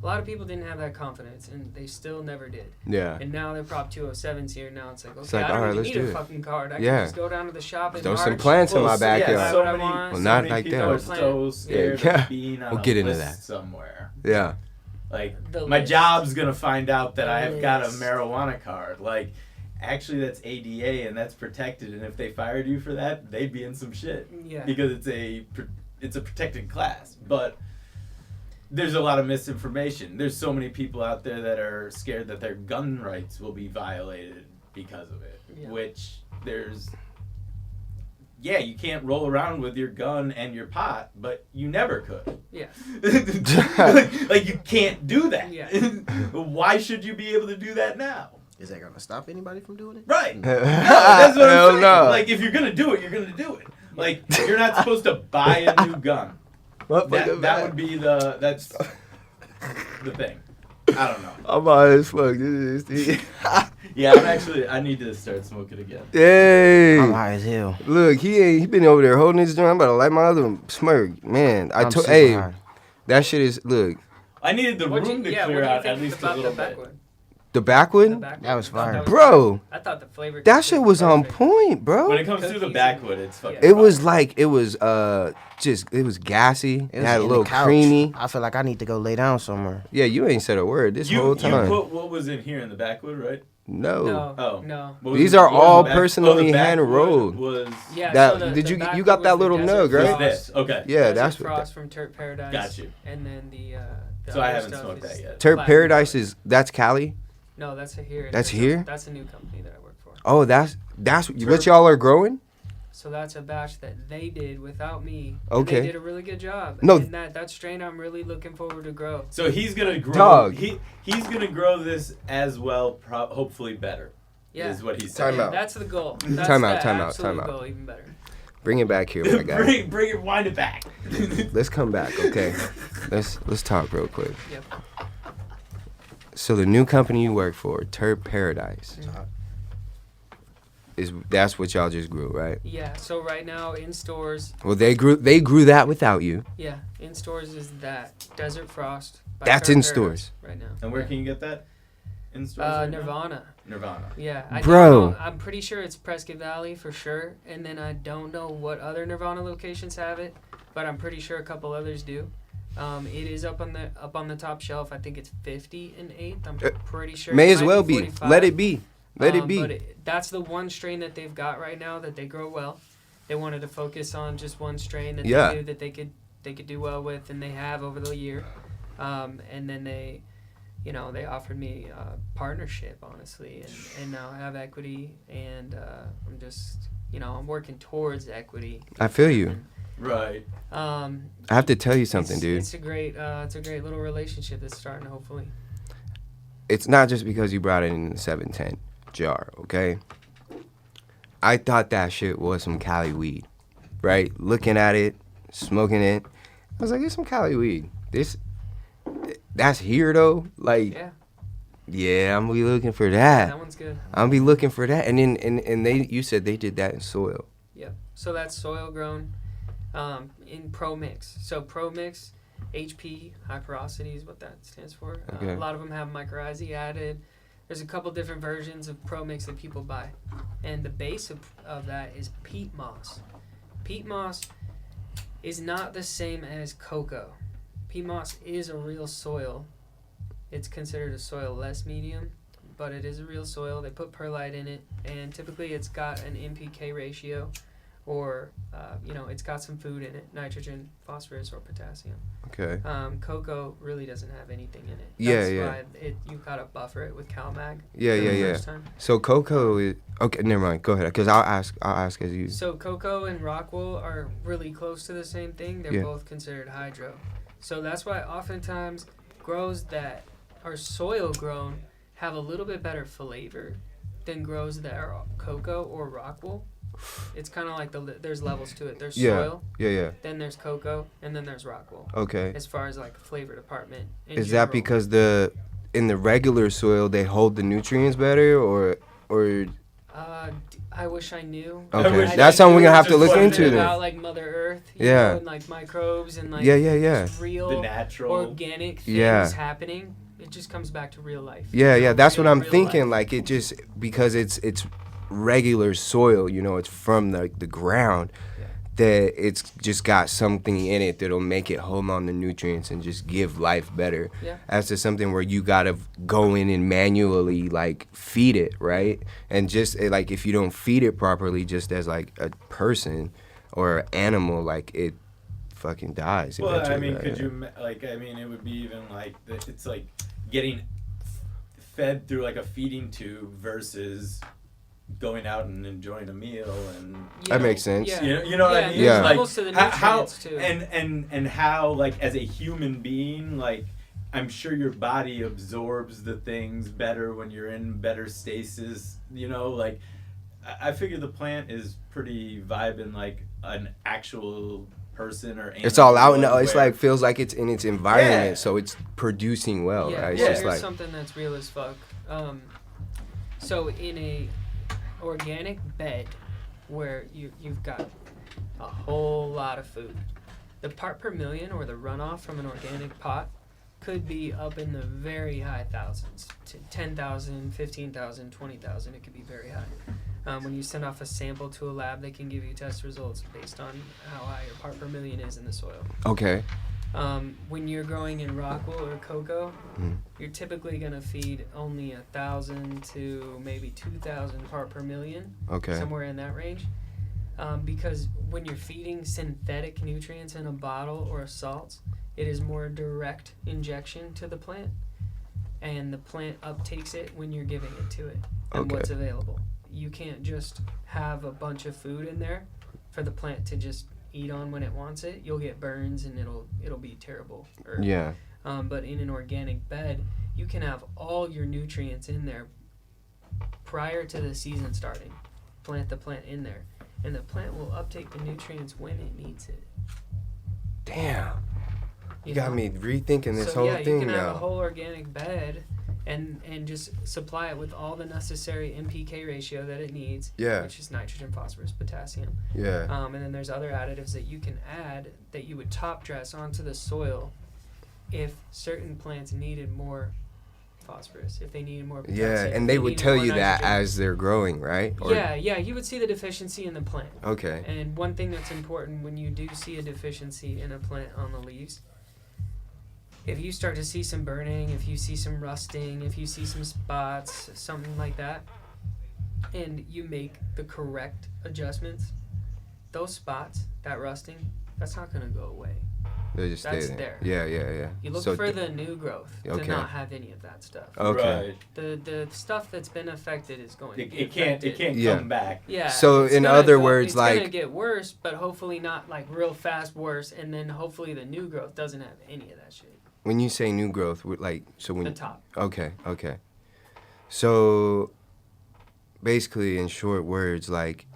A lot of people didn't have that confidence, and they still never did. Yeah. And now they're Prop 207's here. Now it's like, okay, It's like, I don't all right, even let's need do a it. fucking card. I Yeah. can just go down to the shop and Throw some plants in my backyard. So What I many, want. Well, so not many like people that. are so scared Yeah. of being on We'll a get into list that. somewhere. Yeah. Like, The my list. job's gonna find out that I've got a list. marijuana card. Like, actually, that's ADA and that's protected. And if they fired you for that, they'd be in some shit Yeah. because it's a protected class. But there's a lot of misinformation. There's so many people out there that are scared that their gun rights will be violated because of it. Yeah. Which you can't roll around with your gun and your pot, but you never could. Yeah. like you can't do that. Yeah. Why should you be able to do that now? Is that gonna stop anybody from doing it? Right. No, that's what Hell I'm saying. no. Like, if you're gonna do it, you're gonna do it. Like, you're not supposed to buy a new gun. That would be that's the thing. I don't know. I'm high as fuck. This Yeah, I need to start smoking again. Hey. I'm high as hell. Look, he been over there holding his joint. I'm about to light my other Smerk. Man, I'm super hey, high. that shit is, look, I needed the What room do to you clear out at think least a about little the bit. backwood? the backwood? The backwood? That was fire. Bro, I thought the flavor. that shit was on perfect. point, bro. When it comes to the Cookies backwood, it's fucking. It was fire. like, it was gassy. It It was had a in little the couch. creamy. I feel like I need to go lay down somewhere. Yeah, you ain't said a word this You whole time. put what was in here in the backwood, right? No. No. Oh. No. What was These the- are what was all the personally the backwood hand-rolled. Was Yeah. That- so the did you backwood got that was the little Desert nug, right? was Frost. this? Okay. Yeah, Desert that's what. Frost from Turp Paradise. Got you. And then the So I other haven't stuff smoked is that yet. Turp Platinum Paradise Frost. that's Cali. No, that's here. That's here? That's a new company that I work for. Oh, that's what y'all are growing? So that's a batch that they did without me. Okay. And they did a really good job. No. And that strain I'm really looking forward to grow. So he's gonna grow. Dog. He's gonna grow this as well, hopefully better. Yeah. Is what he's saying. Time out. That's the goal. That's Time out, the time out, absolute time out. goal, even better. Bring it back here, my guy. bring it, wind it back. Let's come back, okay? Let's talk real quick. Yep. So the new company you work for, Terp Paradise, that's what y'all just grew, right? Yeah. So right now in stores, Well, they grew that without you. yeah, in stores is that Desert Frost. by That's Terp in Paradise stores. right now. And where can you get that? In stores. Right now? Nirvana. Nirvana. Yeah, I Bro. don't know. I'm pretty sure it's Prescott Valley for sure, and then I don't know what other Nirvana locations have it, but I'm pretty sure a couple others do. It is up on the top shelf. I think it's 50 and 8th. I'm pretty sure. May it as might well be. 45. Let it be. Let it be. But that's the one strain that they've got right now that they grow well. They wanted to focus on just one strain that Yeah. they knew that they could do well with, and they have over the year. And then they offered me a partnership, honestly, and now I have equity, and I'm just, I'm working towards equity. I feel you. Right. I have to tell you something, dude. It's a great little relationship that's starting, hopefully. It's not just because you brought it in the 710 jar, okay? I thought that shit was some Cali weed, right? Looking at it, smoking it, I was like, it's some Cali weed. That's here though. Like, yeah, I'm gonna be looking for that. That one's good. I'm gonna be looking for that. And then you said they did that in soil. Yep. So that's soil grown, in Pro Mix. So Pro Mix, HP, high porosity is what that stands for. Okay. A lot of them have mycorrhizae added. There's a couple different versions of Pro Mix that people buy, and the base of that is peat moss. Peat moss is not the same as cocoa. Peat moss is a real soil. It's considered a soil-less medium, but it is a real soil. They put perlite in it, and typically it's got an NPK ratio, or it's got some food in it, nitrogen, phosphorus, or potassium. Okay. Cocoa really doesn't have anything in it. Yeah, That's yeah. why you've got to buffer it with CalMag. Yeah, for yeah, the yeah. first time. So cocoa is okay. Never mind. Go ahead, because I'll ask as you. So cocoa and rockwool are really close to the same thing. They're Yeah. both considered hydro. So that's why oftentimes grows that are soil grown have a little bit better flavor than grows that are cocoa or rockwool. It's kind of like there's levels to it. There's soil, Yeah. then there's cocoa, and then there's rockwool. Okay. As far as like flavor department. Is that because in the regular soil they hold the nutrients better, or? I wish I knew. Okay, wish that's I something we're knew gonna have to just look what it into is. then. About like Mother Earth, you Yeah. know, and like microbes and like Yeah. just real The natural. organic things Yeah. happening. It just comes back to real life. Yeah. That's what I'm Real thinking. life. Like it just because it's regular soil, it's from the ground. Yeah. That it's just got something in it that'll make it hold on to nutrients and just give life better. Yeah. As to something where you gotta go in and manually like feed it, right? And just like if you don't feed it properly, just as like a person or animal, like it fucking dies. Well, I eventually, mean, right? could you it would be even like it's like getting fed through like a feeding tube versus going out and enjoying a meal and That makes sense. Yeah. you know what I mean? Yeah. There's Like levels to the how nutrients too. and how like as a human being, like I'm sure your body absorbs the things better when you're in better stasis. Like I figure the plant is pretty vibing like an actual person or animal. It's all out now. would, It's where- like feels like it's in its environment, Yeah. so it's producing well, yeah, right? It's well, just here's like something that's real as fuck. So in a organic bed where you've got a whole lot of food, the part per million or the runoff from an organic pot could be up in the very high thousands, to 10,000, 15,000, 20,000. It could be very high. When you send off a sample to a lab, they can give you test results based on how high your part per million is in the soil. okay. When you're growing in rockwool or cocoa, Mhm. you're typically going to feed only 1,000 to maybe 2,000 part per million, Okay. somewhere in that range. Because when you're feeding synthetic nutrients in a bottle or salts, it is more direct injection to the plant, and the plant uptakes it when you're giving it to it and Okay. what's available. you can't just have a bunch of food in there for the plant to just eat on when it wants it. You'll get burns and it'll be terrible. Yeah. But in an organic bed, you can have all your nutrients in there prior to the season starting. Plant the plant in there, and the plant will uptake the nutrients when it needs it. Damn. You got know? me rethinking this So whole yeah, thing you can have now. a whole organic bed and just supply it with all the necessary NPK ratio that it needs, Yeah. which is nitrogen, phosphorus, potassium. Yeah. And then there's other additives that you can add that you would top dress onto the soil if certain plants needed more phosphorus, if they needed more potassium. Yeah, if and they would needed tell more you that nitrogen. as they're growing, right? Or, Yeah, you would see the deficiency in the plant. Okay. And one thing that's important when you do see a deficiency in a plant on the leaves, if you start to see some burning, if you see some rusting, if you see some spots, something like that, and you make the correct adjustments, those spots, that rusting, that's not going to go away. They just stay That's there. there. Yeah. You look So for th- the new growth Okay. to not have any of that stuff. Okay. Right. The stuff that's been affected is going to be It can't affected. Yeah. come back. Yeah. So it's in gonna other go- words, it's like- gonna get worse, but hopefully not like real fast worse, and then hopefully the new growth doesn't have any of that shit. When you say new growth, like, so when The top. Okay. So basically, in short words, like,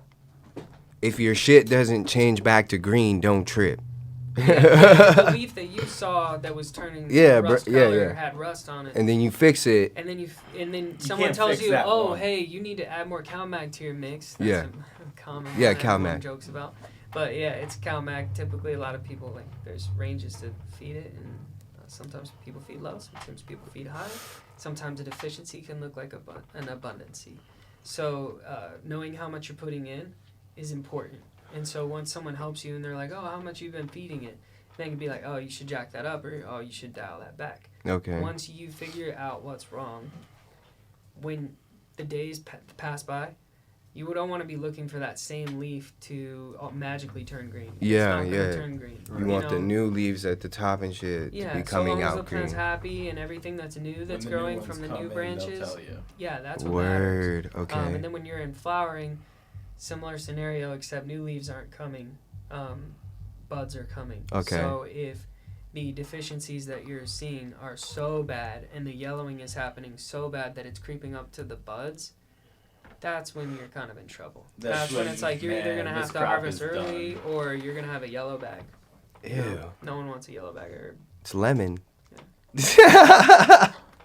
if your shit doesn't change back to green, don't trip. The leaf that you saw that was turning rust color had rust on it. And then you fix it. And then someone can't tells fix you, that "Oh, one. hey, you need to add more CalMag to your mix." That's Yeah. a common Yeah, one everyone CalMag. jokes about. But yeah, it's CalMag. Typically, a lot of people like there's ranges to feed it, and sometimes people feed low, sometimes people feed high. Sometimes a deficiency can look like an abundancy. So knowing how much you're putting in is important. And so once someone helps you and they're like, "Oh, how much you've been feeding it?" They can be like, "Oh, you should jack that up," or "Oh, you should dial that back." Okay. Once you figure out what's wrong, when the days pass by, you don't want to be looking for that same leaf to magically turn green. Yeah, it's not yeah. Gonna turn green. You want the new leaves at the top and shit Yeah, to be so coming long as out the plant's green. happy and everything that's new that's When the new growing ones from the come new in, branches. they'll tell you. Yeah, that's what matters. Word. Okay. And then when you're in flowering, similar scenario, except new leaves aren't coming, buds are coming. Okay. So if the deficiencies that you're seeing are so bad and the yellowing is happening so bad that it's creeping up to the buds, that's when you're kind of in trouble. That's when it's like you're either going to have to harvest early or you're going to have a yellow bag. Ew. No one wants a yellow bag herb. It's lemon.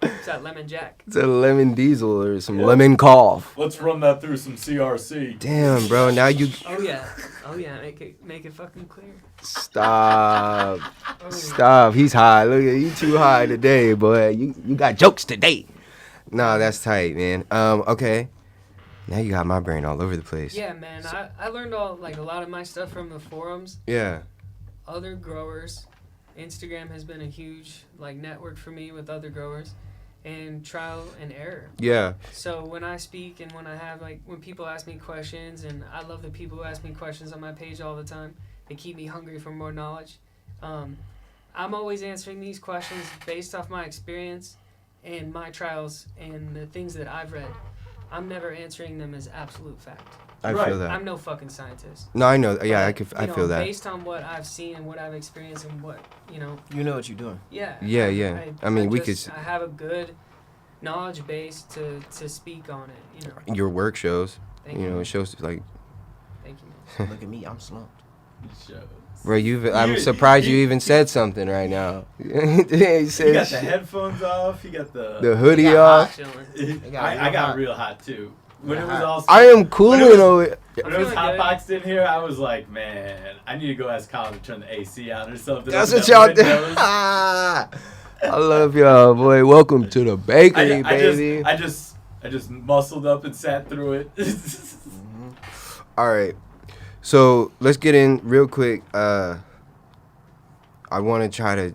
It's that lemon jack. It's a lemon diesel or some lemon cough. Let's run that through some CRC. Damn, bro. Now you Oh yeah. Make it fucking clear. stop. Oh. Stop. He's high. Look at you too high today, boy. You got jokes today. Nah, that's tight, man. Okay. Now you got my brain all over the place. Yeah, man. I learned a lot of my stuff from the forums. Yeah. Other growers. Instagram has been a huge network for me with other growers, and trial and error. Yeah. So when I speak and when I have when people ask me questions, and I love the people who ask me questions on my page all the time. They keep me hungry for more knowledge. I'm always answering these questions based off my experience and my trials and the things that I've read. I'm never answering them as absolute fact. I Right. feel that. I'm no fucking scientist. No, I know. Yeah, I But, I feel that. Based on what I've seen and what I've experienced and what, You know what you're doing. yeah. Yeah. I mean, we could. I have a good knowledge base to speak on it, Your work shows. Thank You know, you. it shows like, Thank you, man. Look at me, I'm slumped. bro. I'm surprised you even said something right now. He said You got the shit. headphones off. You got The hoodie Got off. hot chilling. I got real hot too. When it was all I am cooling over. when it was Feeling hot good. boxed in here, I was like, man, I need to go ask Colin to turn the AC on or something. That's Open what y'all up do. windows. I love y'all, boy. Welcome to the bakery, baby. I just muscled up and sat through it. All right. So let's get in real quick. I want to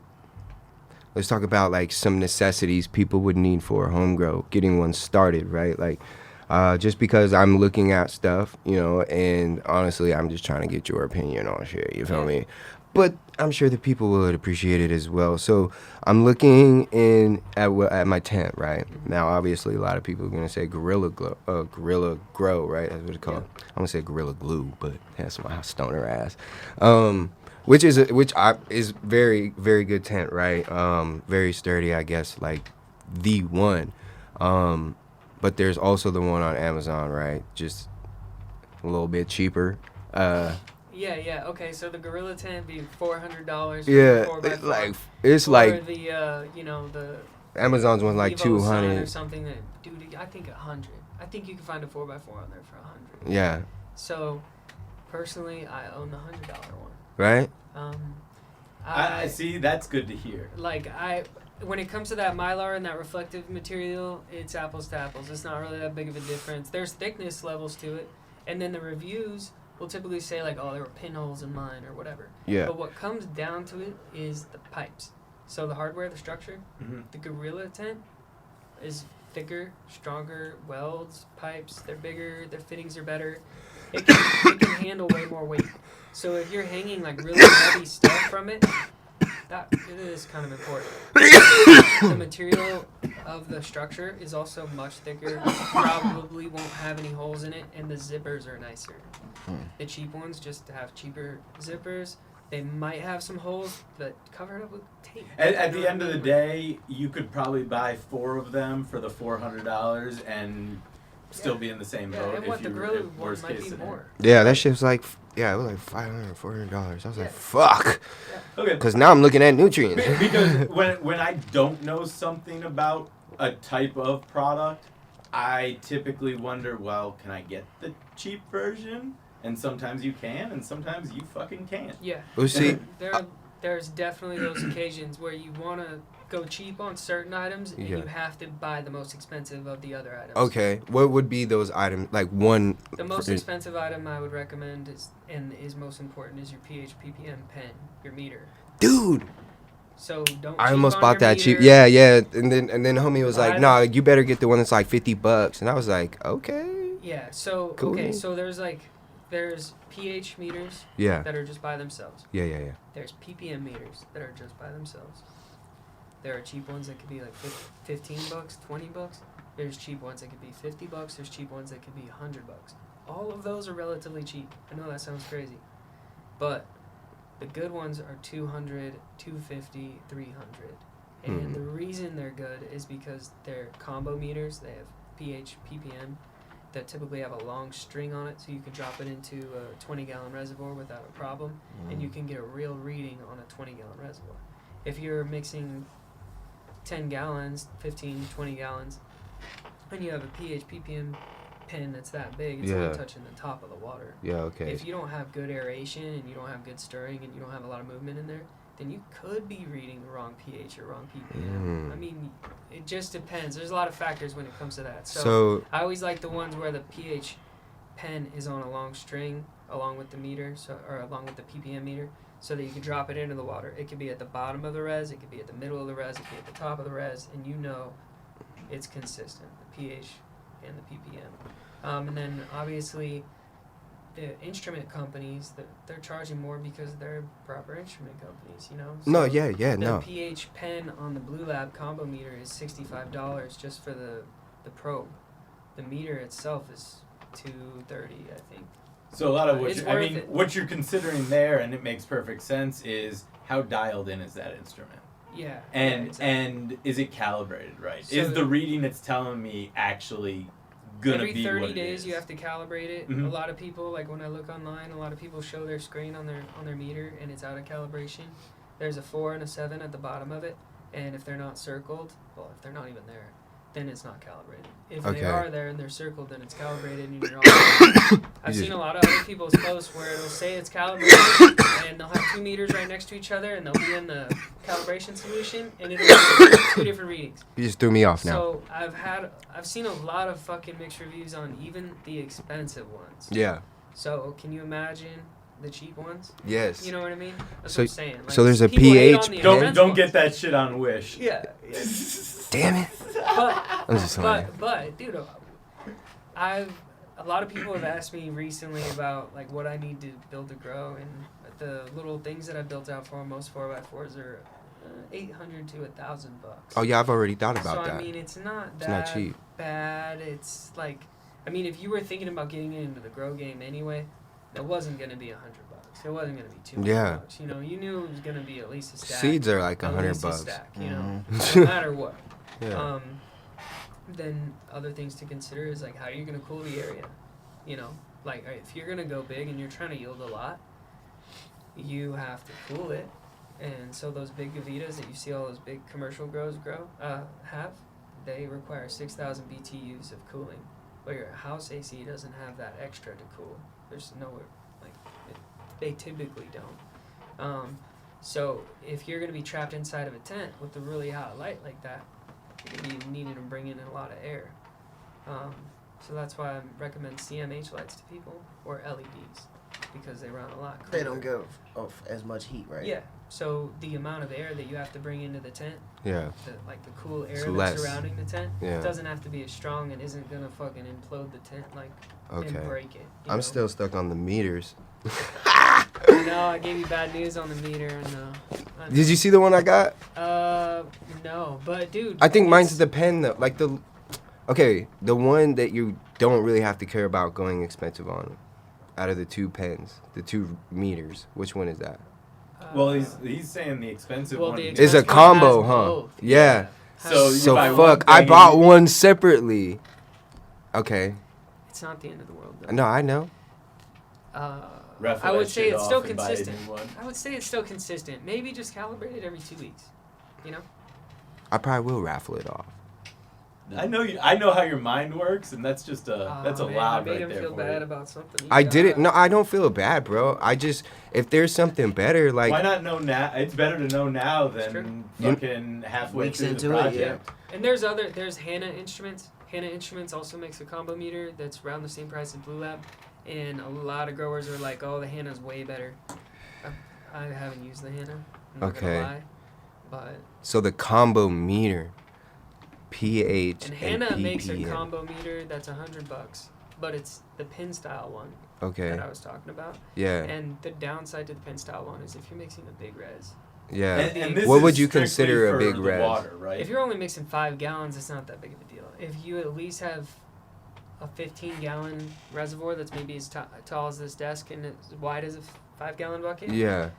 let's talk about some necessities people would need for a home grow, getting one started, right? Just because I'm looking at stuff, and honestly, I'm just trying to get your opinion on shit. You feel me? but I'm sure the people would appreciate it as well. So I'm looking at my tent right now. Obviously, a lot of people are gonna say Gorilla Grow, right? That's what it's called. Yeah. I'm gonna say Gorilla Glue, but that's my stoner ass. Which is very very good tent, right? Very sturdy, I guess, like the one. But there's also the one on Amazon, right? Just a little bit cheaper. Yeah. Okay, so the Gorilla tent being $400. Yeah, 4x4. it's or like the the Amazon's one's like Evo sign or 200. something that, dude, I think 100. I think you can find a 4x4 on there for 100. Yeah, So, personally, I own the $100 one. right. I see. That's good to hear. When it comes to that Mylar and that reflective material, it's apples to apples. It's not really that big of a difference. There's thickness levels to it, and then the reviews will typically say like, oh, there were pinholes in mine or whatever. Yeah. But what comes down to it is the pipes. So the hardware, the structure, the Gorilla tent is thicker, stronger welds, pipes. They're bigger. Their fittings are better. It can handle way more weight. So if you're hanging like really heavy stuff from it, it is kind of important. The material of the structure is also much thicker. Probably won't have any holes in it, and the zippers are nicer. The cheap ones just have cheaper zippers. They might have some holes, but cover it up with tape. At the end of the day, you could probably buy 4 of them for the $400 and still be in the same boat. And what if the you Gorilla if one worst might case be scenario. more. Yeah, that shit was like, it was like $500, $400. I was like, fuck. Okay. Because now I'm looking at nutrients. Because when I don't know something about a type of product, I typically wonder, well, can I get the cheap version? And sometimes you can, and sometimes you fucking can't. Yeah. Well, see, There's definitely those occasions where you want to go cheap on certain items, and Yeah. you have to buy the most expensive of the other items. okay, what would be those items? Like one. The most expensive item I would recommend is most important is your pH ppm pen, your meter. Dude, So don't. I cheap almost on bought your that cheap. meter. Yeah. And then homie was like, nah, you better get the one that's like $50. And I was like, okay. Yeah. So Cool. okay. So there's pH meters Yeah. that are just by themselves. Yeah. There's ppm meters that are just by themselves. There are cheap ones that could be like $15, $20. There's cheap ones that could be $50. There's cheap ones that could be $100. All of those are relatively cheap. I know that sounds crazy, but the good ones are $200, $250, $300. And the reason they're good is because they're combo meters. They have pH, ppm that typically have a long string on it, so you can drop it into a 20-gallon reservoir without a problem, and you can get a real reading on a 20-gallon reservoir. If you're mixing 10 gallons, 15, 20 gallons, and you have a pH ppm pen that's that big, it's only touching the top of the water. Yeah, okay. If you don't have good aeration and you don't have good stirring and you don't have a lot of movement in there, then you could be reading the wrong pH or wrong ppm. I mean, it just depends. There's a lot of factors when it comes to that. So I always like the ones where the pH pen is on a long string along with the meter, or along with the ppm meter, so that you can drop it into the water. It could be at the bottom of the res, it could be at the middle of the res, it could be at the top of the res, and you know it's consistent, the pH and the ppm. And then obviously the instrument companies, they're charging more because they're proper instrument companies, you know? No, So yeah, the no. pH pen on the Blue Lab combo meter is $65 just for the probe. The meter itself is $230, I think. So a lot of It's worth it. what you're considering there, and it makes perfect sense, is how dialed in is that instrument? Yeah. And yeah, exactly. and is it calibrated right? So is the reading it's telling me actually gonna every be 30 what it days is? you have to calibrate it. Mhm. A lot of people, like when I look online, a lot of people show their screen on their meter and it's out of calibration. There's a 4 and a 7 at the bottom of it, and if they're not circled, well, if they're not even there, then it's not calibrated. If they Okay. are there and they're circled, then it's calibrated and you're all I've seen a lot of other people's posts where it'll say it's calibrated and they'll have 2 meters right next to each other and they'll be in the calibration solution and it'll be 2 different readings. You just threw me off now. So I've seen a lot of fucking mixed reviews on even the expensive ones. Yeah. So can you imagine the cheap ones? Yes. You know what I mean? That's So- what I'm saying. Like, so there's a people hate on pH the pen. Don't expensive get ones. that shit on Wish. Yeah. Damn it. But I'm just saying. but dude, a lot of people have asked me recently about like what I need to build to grow, and the little things that I built out for 'em, most 4x4s are $800 to $1,000. Oh yeah, I've already thought about So that. I mean, it's not It's that not cheap. bad. It's like, I mean, if you were thinking about getting into the grow game anyway, it wasn't gonna be $100. It wasn't gonna be $200. Yeah. You know, you knew it was gonna be at least a stack. Seeds are like at $100 least a bucks. stack, you know, Mhm. no matter what. Yeah. Then other things to consider is like how you're gonna cool the area. You know, like if you're gonna go big and you're trying to yield a lot, you have to cool it. And so those big gavitas that you see all those big commercial grows have, they require 6,000 BTUs of cooling. But your house AC doesn't have that extra to cool. There's nowhere, like, they typically don't. So if you're gonna be trapped inside of a tent with a really hot light like that, you're gonna be needing to bring in a lot of air. So that's why I recommend CMH lights to people or LEDs because they run a lot cooler. They don't give off as much heat, right? Yeah. So the amount of air that you have to bring into the tent, Yeah. like the cool air It's that's less. surrounding the tent, Yeah. doesn't have to be as strong and isn't gonna fucking implode the tent and Okay. break it. I'm still stuck on the meters. No, I gave you bad news on the meter. No. Did you see the one I got? No, but dude. I think mine's it's- the pen though. Like the, okay, the one that you don't really have to care about going expensive on, out of the two pens, the 2 meters. Which one is that? Well, he's saying the expensive Well, one. the It's a expensive one combo, has huh? both. Yeah. So you So buy one fuck, I thing bought and- one separately. Okay. It's not the end of the world though. No, I know. Raffle I that would say shit it's off still and buy a consistent. new one. I would say it's still consistent. Maybe just calibrate it every 2 weeks. You know? I probably will raffle it off. I know how your mind works, and that's just that's a Man, loud I made right him there feel for bad you. about something. I did it. No, I don't feel bad, bro. I just, if there's something better, like, Why not know now? It's better to know now It's than true. fucking halfway Weeks through into the it, project. And there's Hanna Instruments. Hanna Instruments also makes a combo meter that's around the same price as Blue Lab. And a lot of growers are like, oh, the Hanna's way better. I haven't used the Hanna. I'm not Okay. gonna lie. But so the combo meter, pH and and Hanna makes a ppm. combo meter that's $100, but it's the pin style one Okay. that I was talking about. Yeah. And the downside to the pin style one is if you're mixing a big res. Yeah. And this What is would you strictly consider a for big the res? Water, right? If you're only mixing 5 gallons, it's not that big of a deal. If you at least have a 15-gallon reservoir that's maybe as tall as this desk and as wide as a 5-gallon bucket, Yeah.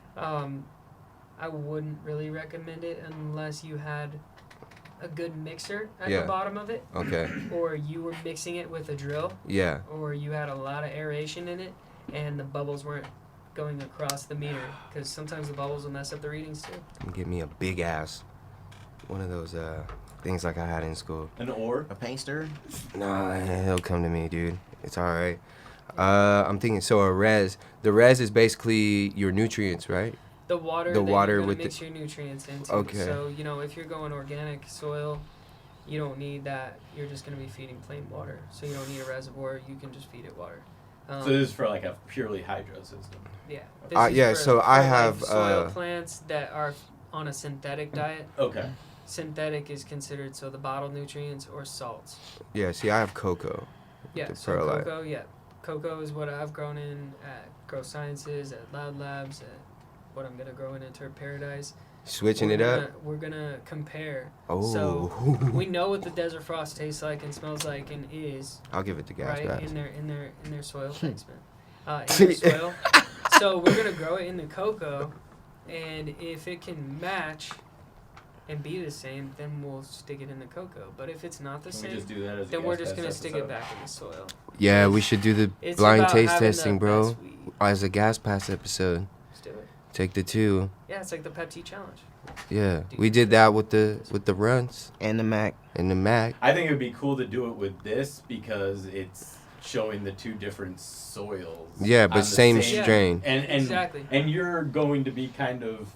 I wouldn't really recommend it unless you had a good mixer at Yeah. the bottom of it, Okay. or you were mixing it with a drill, Yeah. or you had a lot of aeration in it, and the bubbles weren't going across the meter, because sometimes the bubbles will mess up the readings too. Give me a big ass, one of those things like I had in school. An ore. A paint stirrer? Nah, he'll come to me, dude. It's all right. I'm thinking. So a res. The res is basically your nutrients, right? The water The that water you're gonna with mix your nutrients into. Okay. So, you know, if you're going organic soil, you don't need that. You're just going to be feeding plain water. So you don't need a reservoir. You can just feed it water. So this is for like a purely hydro system. Yeah. Yeah, so I have, soil plants that are on a synthetic diet. Okay. Synthetic is considered so the bottled nutrients or salts. Yeah. See, I have cocoa. Yeah, The so perlite. cocoa, yeah. Cocoa is what I've grown in at Grow Sciences, at Loud Labs, at what I'm going to grow in Turf Paradise. Switching it up. We're going to compare. Oh. So we know what the desert frost tastes like and smells like and is, I'll give it to gas right, bags. in their soil placement. In their soil. So we're going to grow it in the cocoa, and if it can match and be the same, then we'll stick it in the cocoa. But if it's not the Can we same, just do that as a then we're gas just test going to stick episode? it back in the soil. Yeah, we should do the It's blind about taste having the testing, bro. best weed. As a gas pass episode. Let's do it. Take the 2. Yeah, it's like the Pepsi challenge. Yeah, we did that with the runs And the Mac. and the Mac. I think it would be cool to do it with this because it's showing the 2 different soils. Yeah, on but the same Yeah. strain. And Exactly. And you're going to be kind of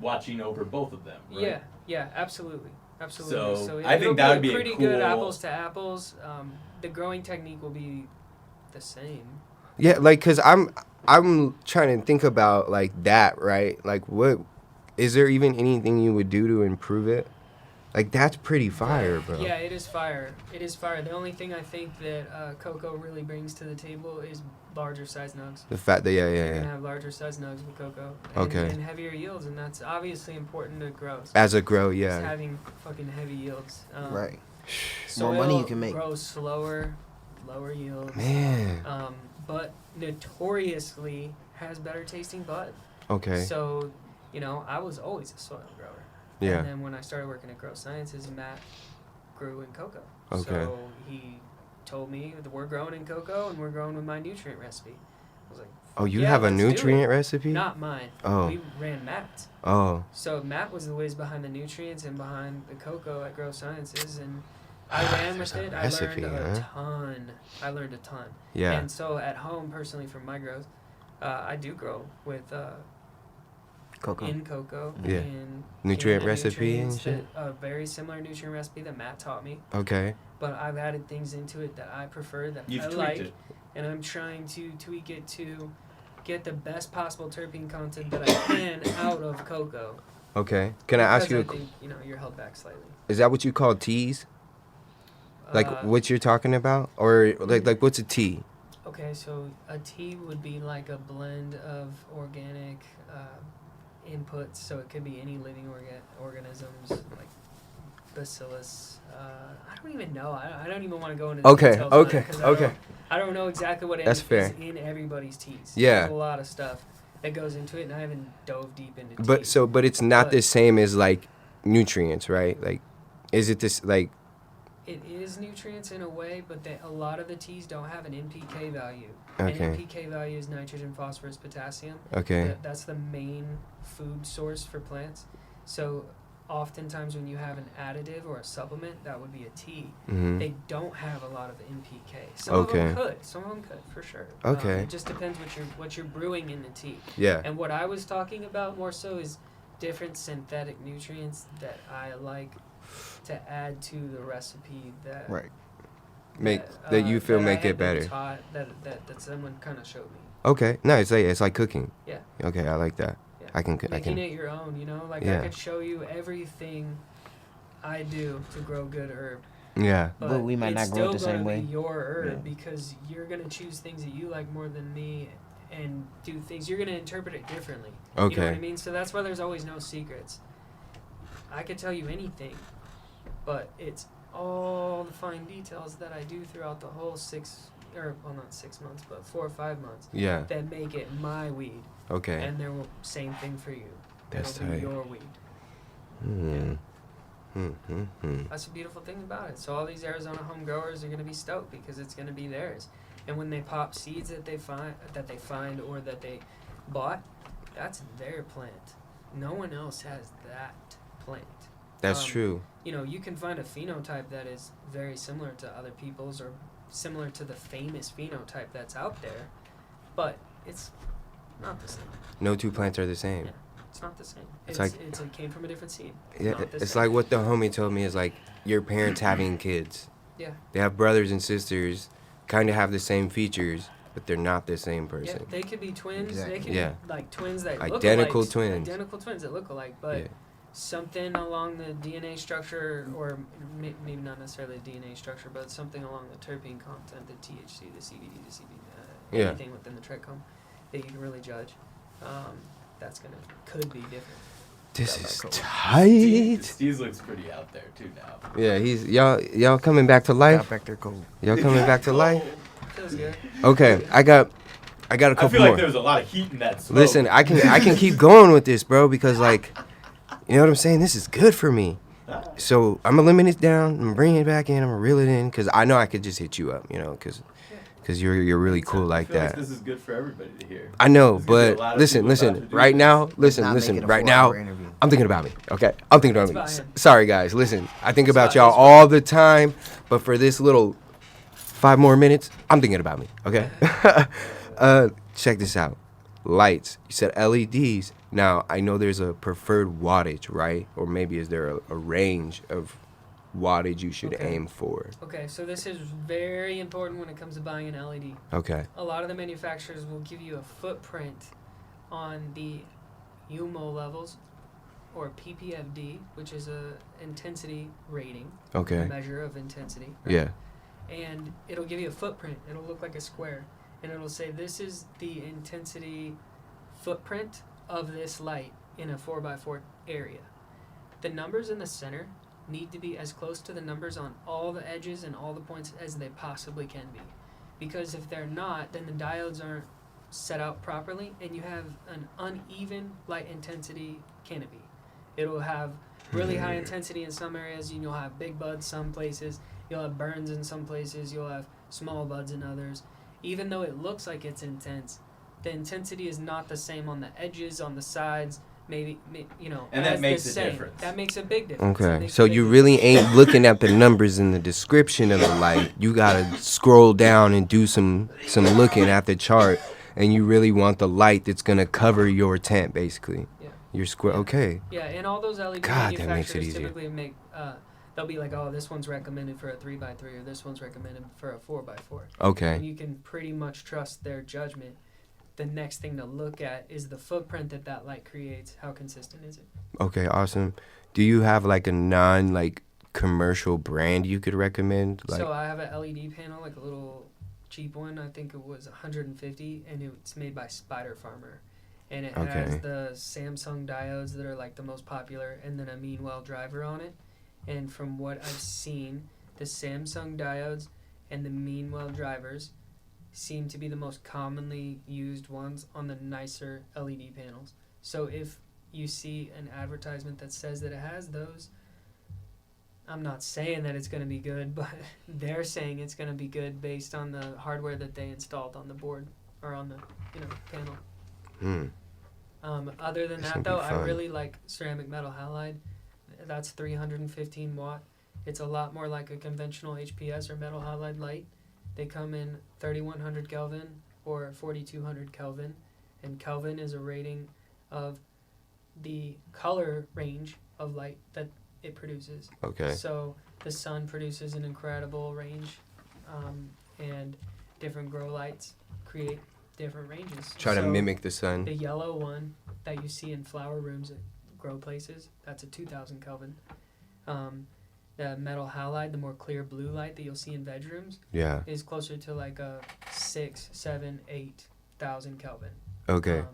watching over both of them, right? Yeah, absolutely. So I think it'll that would be a pretty good cool- apples to apples. The growing technique will be the same. Yeah, like, cause I'm trying to think about like that, right? Like, what is there even anything you would do to improve it? Like, that's pretty fire, bro. Yeah, it is fire. It is fire. The only thing I think that cocoa really brings to the table is larger size nugs. The fact that, You're going to have larger size nugs with cocoa. And heavier yields, and that's obviously important to grows. As a grow, Just yeah. having fucking heavy yields. Right. Soil More money you can make. grows slower, lower yields. Man. But notoriously has better tasting bud. Okay. So, you know, I was always a soil grower. Yeah. And then when I started working at Grow Sciences, Matt grew in cocoa. Okay. So he told me that we're growing in cocoa and we're growing with my nutrient recipe. I was like, Oh, you yeah, have a let's do nutrient it. recipe? Not mine. Oh. We ran Matt's. Oh. So Matt was the whiz behind the nutrients and behind the cocoa at Grow Sciences, and I ran with it. recipe, I learned a huh? ton. I learned a ton. Yeah. And so at home, personally, for my growth, I do grow with Cocoa. in cocoa. Yeah. And Nutrient in the recipe and nutrients shit? A very similar nutrient recipe that Matt taught me, Okay. but I've added things into it that I prefer, that You've I tweaked like, it. and I'm trying to tweak it to get the best possible terpene content that I can out of cocoa. Okay. Can I ask you, Because I think, you know, you're held back slightly. is that what you call teas? Like Uh, what you're talking about? Or like what's a tea? Okay, so a tea would be like a blend of organic inputs, so it could be any living organisms, like bacillus. I don't even know. I don't even want to go into the Okay, details on it, okay, 'cause okay. I don't know exactly what That's is fair. in everybody's teas. Yeah. There's a lot of stuff that goes into it, and I haven't dove deep into tea. But it's not But- the same as like nutrients, right? Like, is it this like? It is nutrients in a way, but a lot of the teas don't have an NPK value. Okay. And NPK value is nitrogen, phosphorus, potassium. Okay. That's the main food source for plants. So oftentimes when you have an additive or a supplement, that would be a tea. Mm-hmm. They don't have a lot of NPK. Some Okay. of them could. Some of them could, for sure. Okay. It just depends what you're brewing in the tea. Yeah. And what I was talking about more so is different synthetic nutrients that I like to add to the recipe that Right. That you feel that I make had it been better. taught, that someone kind of showed me. Okay. No, it's like cooking. Yeah. Okay, I like that. Yeah. I can. Making it your own, you know? Like, Yeah. I could show you everything I do to grow good herb. Yeah. But we might it's not grow it the still same gonna way. be your herb Yeah. because you're going to choose things that you like more than me and do things. You're going to interpret it differently. You know what I Okay. mean? So that's why there's always no secrets. I could tell you anything, but it's all the fine details that I do throughout the whole not 6 months, but 4 or 5 months Yeah. that make it my weed. Okay. And there will same thing for you. That's It'll be tight. your weed. Hmm. That's the beautiful thing about it. So all these Arizona home growers are going to be stoked because it's going to be theirs. And when they pop seeds that they find or that they bought, that's their plant. No one else has that plant. That's true. You know, you can find a phenotype that is very similar to other people's or similar to the famous phenotype that's out there, but it's not the same. No two plants are the same. Yeah. It's not the same. It's It came from a different seed. Yeah, Not the it's same. like what the homie told me is like your parents having kids. Yeah. They have brothers and sisters, kind of have the same features, but they're not the same Yeah, person. they could be twins. Exactly. They could Yeah. be like twins that Identical look alike. twins. Identical twins that look alike, but Yeah. something along the DNA structure, or maybe not necessarily the DNA structure, but something along the terpene content, the THC, the CBD, the CBD, Yeah. anything within the trichome that you can really judge. Could be different. This Got is that tight. Steve looks pretty out there too now. Yeah, he's y'all coming back to Got life. back there cold. Y'all coming back to life. Feels good. Okay, I got a I couple feel more. like there was a lot of heat in that smoke. Listen, I can keep going with this, bro, because like, you know what I'm saying? This is good for me. So I'm gonna limit it down. I'm gonna bring it back in. I'm gonna reel it in, cause I know I could just hit you up, you know, cause you're really cool like I feel that. Like this is good for everybody to hear. I know, There's gonna be a but lot of listen, people about to listen. do Right this. now, Not listen. make it a Right now, 4-hour interview. I'm thinking about me. Okay, I'm thinking about me. That's about him. Sorry, guys. Listen, I think about It's y'all about- all the time, but for this little 5 more minutes, I'm thinking about me. Okay. Check this out. Lights. You said LEDs. Now I know there's a preferred wattage, right? Or maybe is there a range of wattage you should Okay. aim for? Okay, so this is very important when it comes to buying an LED. Okay. A lot of the manufacturers will give you a footprint on the UMO levels or PPFD, which is a intensity rating, Okay. measure of intensity. Right? Yeah. And it'll give you a footprint. It'll look like a square, and it'll say this is the intensity footprint of this light in a 4x4 area. The numbers in the center need to be as close to the numbers on all the edges and all the points as they possibly can be, because if they're not, then the diodes aren't set out properly, and you have an uneven light intensity canopy. It'll have really high intensity in some areas, and you'll have big buds some places, you'll have burns in some places, you'll have small buds in others. Even though it looks like it's intense, the intensity is not the same on the edges, on the sides, maybe And that as makes the a same. difference. That makes a big difference. It Okay. makes So a big you difference. really ain't looking at the numbers in the description of the light. You gotta scroll down and do some looking at the chart, and you really want the light that's gonna cover your tent, basically. Yeah. Your square. Okay. Yeah, and all those LED God, that makes it manufacturers easier. typically make, they'll be like, oh, this one's recommended for a 3x3, or this one's recommended for a 4x4. And Okay. you can pretty much trust their judgment. The next thing to look at is the footprint that light creates. How consistent is it? Okay. Awesome. Do you have like a commercial brand you could recommend? Like. So I have an LED panel, like a little cheap one. I think it was $150, and it's made by Spider Farmer. And it has Okay. the Samsung diodes that are like the most popular, and then a Meanwell driver on it. And from what I've seen, the Samsung diodes and the Meanwell drivers seem to be the most commonly used ones on the nicer LED panels. So if you see an advertisement that says that it has those, I'm not saying that it's going to be good, but they're saying it's going to be good based on the hardware that they installed on the board or on the panel. Other than This that, would be though, I fun. really like ceramic metal halide. That's 315 watt. It's a lot more like a conventional HPS or metal halide light. They come in 3100 Kelvin or 4200 Kelvin, and Kelvin is a rating of the color range of light that it produces. Okay. So the sun produces an incredible range, and different grow lights create different ranges. Try to So mimic the sun. the yellow one that you see in flower rooms at grow places, that's a 2000 Kelvin. The metal halide, the more clear blue light that you'll see in bedrooms, Yeah. is closer to like a 6, 7, 8,000 Kelvin. Okay.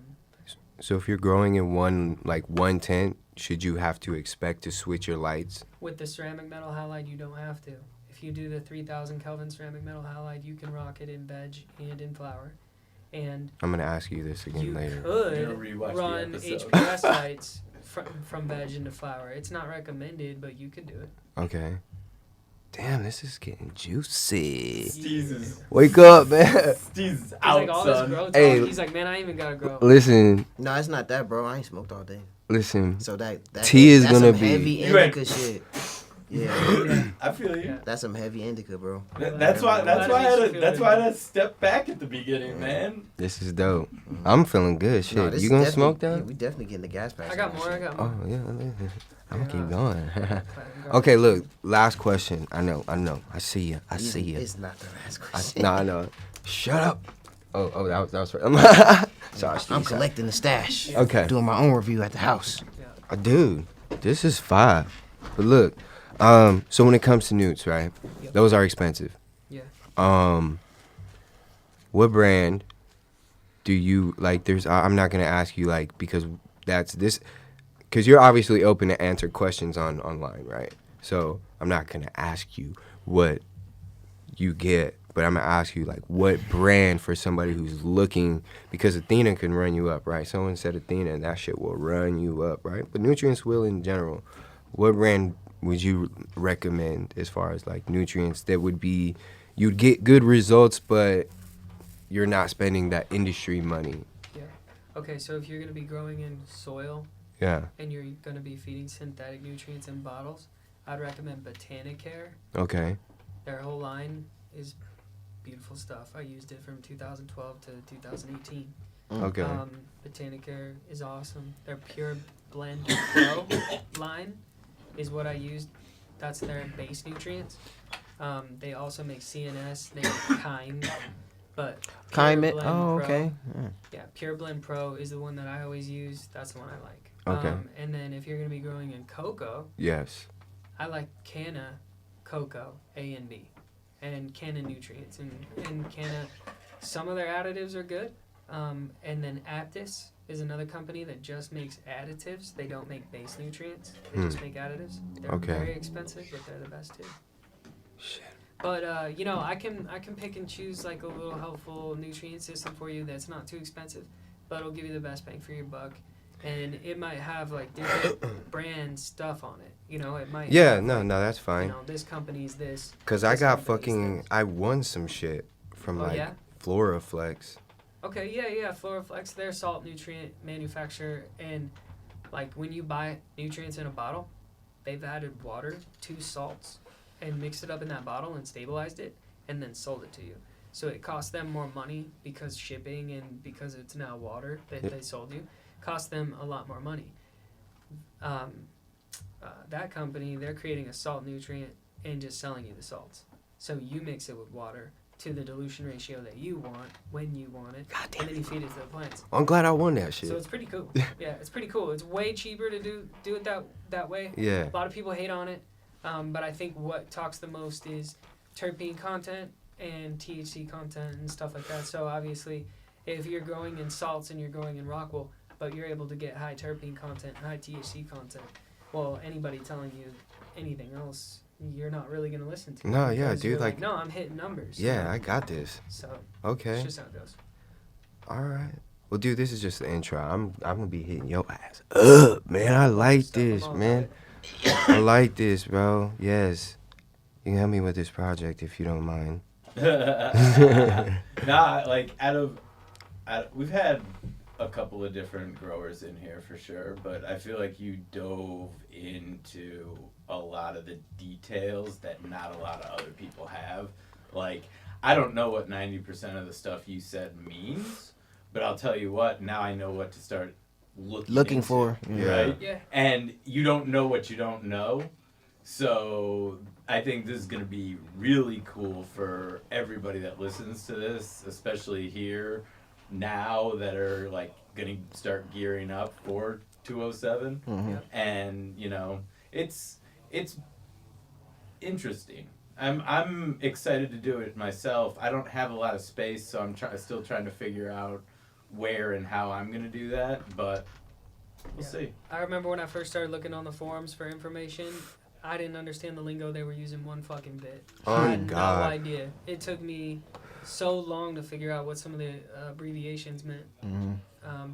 So if you're growing in one tent, should you have to expect to switch your lights? With the ceramic metal halide, you don't have to. If you do the 3000 Kelvin ceramic metal halide, you can rock it in veg and in flower. And I'm gonna ask you this again you later. You're gonna could rewatch the run episode. HPS lights from veg into flower. It's not recommended, but you could do it. Okay. Damn, this is getting juicy. Jesus. Wake up, man. Jesus He's out, like, all this son. grow talk. Hey. He's like, man, I ain't even got to grow. Listen, No, it's not that, bro. I ain't smoked all day. listen. So that Tea is that's gonna some be- heavy You ain't- indica shit. Yeah, I feel you. Yeah. that's some heavy indica, bro. That's why. That's Glad why. it makes you I feel that's good. why I stepped back at the beginning, man. This is dope. I'm feeling good. Shit, No, this you is gonna definitely- smoke Yeah, that? we definitely getting the gas pass. I got more. I got more. Oh yeah. I'm gonna keep going. Platinum grow. Okay, look. Last question. I know. I see you. I see you. It's not the last question. I know. Shut up. Oh, that was right. Sorry, I'm Steve, sorry. collecting the stash. Okay. Doing my own review at the house. Dude, this is fire. But look, so when it comes to newts, right? Yep. Those are expensive. Yeah. What brand do you like? I'm not gonna ask you like because you're obviously open to answer questions online, right? So I'm not gonna ask you what you get, but I'm gonna ask you like what brand for somebody who's looking, because Athena can run you up, right? Someone said Athena and that shit will run you up, right? But nutrients will in general. What brand would you recommend as far as like nutrients that would be, you'd get good results, but you're not spending that industry money? Yeah. Okay, so if you're going to be growing in soil Yeah. and you're going to be feeding synthetic nutrients in bottles, I'd recommend Botanicare. Okay. Their whole line is beautiful stuff. I used it from 2012 to 2018. Okay. Botanicare is awesome. Their Pure Blend Pro line is what I used. That's their base nutrients. They also make CNS. They make Kind. But Pure Kind. Blend Oh, Pro- okay. Yeah, Pure Blend Pro is the one that I always use. That's the one I like. Okay. And then if you're going to be growing in cocoa, Yes. I like Canna Cocoa A and B, and Canna Nutrients, and Canna. Some of their additives are good, and then Aptus is another company that just makes additives. They don't make base nutrients. They just make additives. They're Okay. very expensive, but they're the best too. Shit. But you know, I can pick and choose like a little helpful nutrient system for you that's not too expensive, but it'll give you the best bang for your buck. And it might have like different brand stuff on it. You know, it might. Yeah, have, no, like, no, that's You fine. know, this company's this. Cause I this got company's this. I won some shit from Oh, like yeah? Floraflex. Okay, yeah. Floraflex, they're salt nutrient manufacturer, and like when you buy nutrients in a bottle, they've added water to salts and mixed it up in that bottle and stabilized it, and then sold it to you. So it costs them more money because shipping and because it's now water that they sold you, cost them a lot more money. That company, they're creating a salt nutrient and just selling you the salts. So you mix it with water to the dilution ratio that you want when you want it, and then you feed it to the plants. I'm glad I won that So shit. it's pretty cool. Yeah, it's pretty cool. It's way cheaper to do it that way. Yeah. A lot of people hate on it, but I think what talks the most is terpene content and THC content and stuff like that. So obviously, if you're growing in salts and you're growing in Rockwool, but you're able to get high terpene content, high THC content, well, anybody telling you anything else, you're not really gonna listen to. No, yeah, because dude, you're like- no, I'm hitting numbers. Yeah, I got this. So Okay. it's just how it goes. All right. Well, dude, this is just the intro. I'm gonna be hitting your ass up, man. I like Stuff, I'm this, all man. about it. I like this, bro. Yes. You can help me with this project if you don't mind. Nah, like we've had a couple of different growers in here for sure, but I feel like you dove into a lot of the details that not a lot of other people have. Like, I don't know what 90% of the stuff you said means, but I'll tell you what, now I know what to start looking into, for. right? Yeah. And you don't know what you don't know. So I think this is going to be really cool for everybody that listens to this, especially here now that are like going to start gearing up for 207. Yep. And, you know, it's interesting. I'm excited to do it myself. I don't have a lot of space, so I'm still trying to figure out where and how I'm going to do that, but we'll Yeah. see. I remember when I first started looking on the forums for information, I didn't understand the lingo they were using one fucking bit. Oh, I had God. no idea. It took me so long to figure out what some of the abbreviations meant.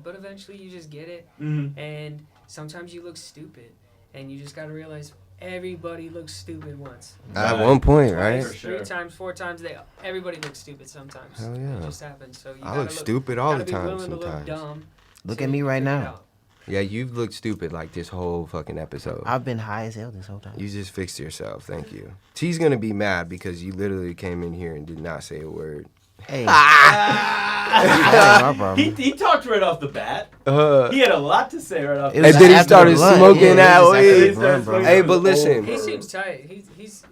But eventually you just get it, and sometimes you look stupid, and you just got to realize everybody looks stupid once. At one point, For right? sure. 3 times, 4 times, everybody looks stupid sometimes. Hell yeah. It just happens. So you I gotta look stupid all the gotta be time willing to look sometimes. dumb Look so at you me can right figure it now. out. Yeah, you've looked stupid like this whole fucking episode. I've been high as hell this whole time. You just fixed yourself. Thank you. T's gonna be mad because you literally came in here and did not say a word. Hey, my problem. He talked right off the bat. Uh, He had a lot to say right off the It bat. and was then he after started the blunt. smoking Yeah, that it was after weed. the blunt, bro. Hey, but listen. He seems tight. He's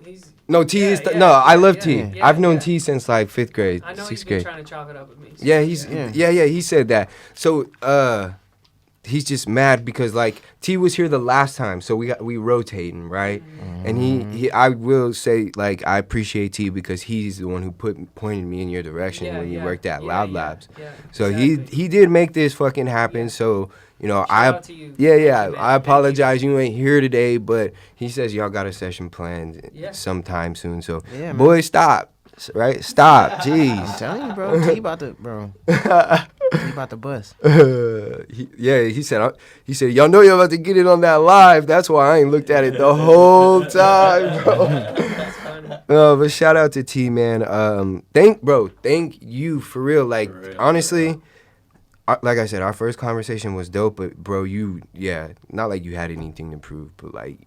No, T is. Yeah, No, I love yeah, T. yeah, I've known yeah. T since like 5th grade, I know 6th he's been grade. trying to chop it up with me. So Yeah, he's Yeah. yeah, he said that. So he's just mad because like T was here the last time, so we rotating, right? And he I will say like I appreciate T because he's the one who pointed me in your direction Yeah, when you yeah, worked at yeah, Loud yeah, Labs. yeah, So exactly. he did make this fucking happen. Yeah. So you know Shout I out to you. yeah Thank you, man. I Thank you. apologize you ain't here today, but he says y'all got a session planned Yeah. sometime soon. So Yeah, man. boy, stop, right? Stop, jeez. I'm telling you, bro. T about to, bro. T about to bust. He said, y'all know you're about to get it on that live. That's why I ain't looked at it the whole time, bro. That's funny. No, but shout out to T, man. Thank you for real. Like, For real, honestly, like I said, our first conversation was dope, but bro, not like you had anything to prove, but like,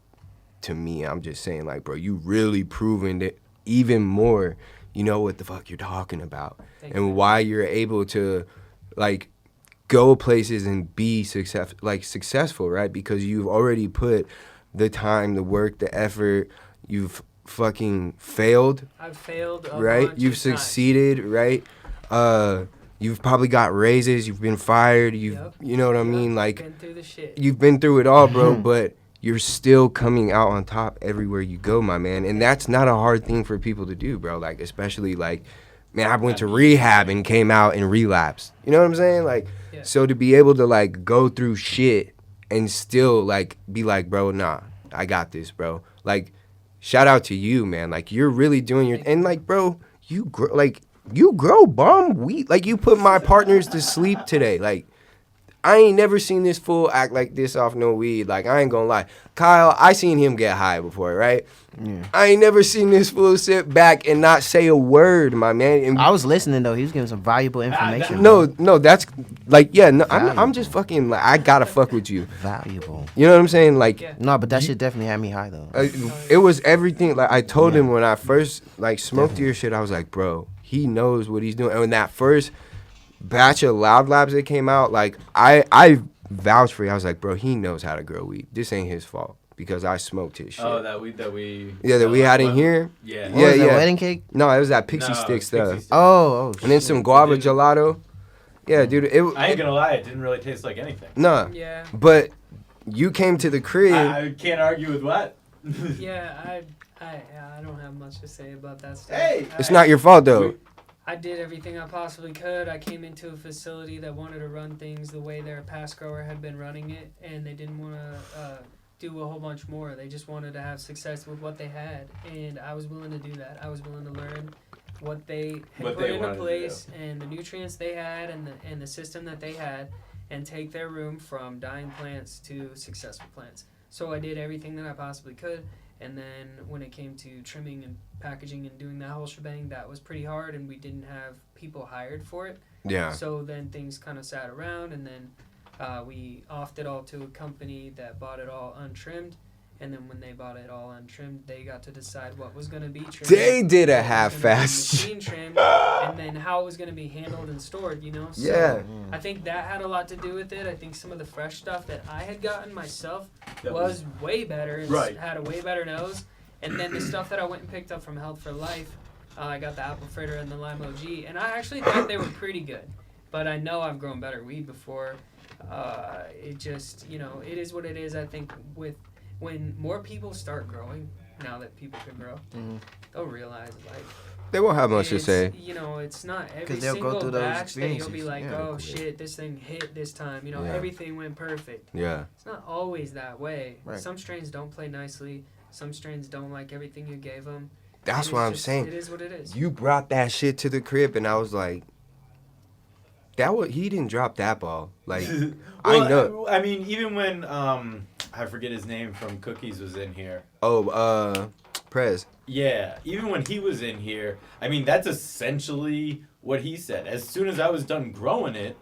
to me, I'm just saying, like, bro, you really proven that even more, you know what the fuck you're talking about. Thank And you. why you're able to, like, go places and be successful, right? Because you've already put the time, the work, the effort. You've fucking failed, I've failed a right? bunch You've of times. succeeded, right? You've probably got raises. You've been fired. Yep. You know what I mean? Like, been through the shit. you've been through it all, bro, but you're still coming out on top everywhere you go, my man. And that's not a hard thing for people to do, bro. Like, especially, like, man, I went to rehab and came out and relapsed. You know what I'm saying? Like, Yeah. so to be able to, like, go through shit and still, like, be like, bro, nah, I got this, bro. Like, shout out to you, man. Like, you're really doing your... And, like, bro, you grow bomb weed. Like, you put my partners to sleep today. Like, I ain't never seen this fool act like this off no weed. Like, I ain't gonna lie. Kyle, I seen him get high before, right? Yeah. I ain't never seen this fool sit back and not say a word, my man. And I was listening though. He was giving some valuable information. no, that's like, yeah, no, I'm Valuable. just fucking like, I gotta fuck with you. Valuable. You know what I'm saying? Like, Yeah. No, but that shit definitely had me high though. it was everything. Like, I told him when I first like smoked your shit, I was like, bro, he knows what he's doing. And when that first batch of Loud Labs that came out, like, I vouched for you. I was like, bro, he knows how to grow weed. This ain't his fault because I smoked his shit. Oh, that we had in here. Yeah. What Yeah, was that, yeah. wedding cake? No, it was that pixie No, stick it's stuff. Pixie Stick. Oh, And then some guava Dude. gelato. Yeah, dude. I ain't gonna lie, it didn't really taste like anything. Nah. Yeah. But you came to the crib. I can't argue with what. Yeah, I don't have much to say about that stuff. Hey! It's not your fault though. I did everything I possibly could. I came into a facility that wanted to run things the way their past grower had been running it, and they didn't want to do a whole bunch more. They just wanted to have success with what they had, and I was willing to do that. I was willing to learn what they had What put they into wanted to place and the nutrients they had and the system that they had, and take their room from dying plants to successful plants. So I did everything that I possibly could. And then when it came to trimming and packaging and doing that whole shebang, that was pretty hard, and we didn't have people hired for it. Yeah. So then things kind of sat around, and then we offed it all to a company that bought it all untrimmed. And then when they bought it all untrimmed, they got to decide what was going to be trimmed. They did a what was gonna be half-assed. machine trimmed, and then how it was going to be handled and stored, you know? So Yeah. I think that had a lot to do with it. I think some of the fresh stuff that I had gotten myself That was way better and Right. had a way better nose. And then the stuff that I went and picked up from Health for Life, I got the apple fritter and the lime OG, and I actually thought they were pretty good. But I know I've grown better weed before. It just, you know, it is what it is. I think when more people start growing, now that people can grow, they'll realize, like, They won't have much to it's, say. you know, it's not every 'Cause they'll go single through those batch that you'll be experiences. like, Yeah, oh they'll shit, this thing hit this time. You know, Yeah. everything went perfect. Yeah. It's not always that way. Right. Some strains don't play nicely. Some strains don't like everything you gave them. That's And what it's I'm just- saying. It is what it is. You brought that shit to the crib, and I was like, he didn't drop that ball. Like, I know. I mean, even when I forget his name from Cookies was in here. Oh, Prez. Yeah, even when he was in here, I mean, that's essentially what he said. As soon as I was done growing it,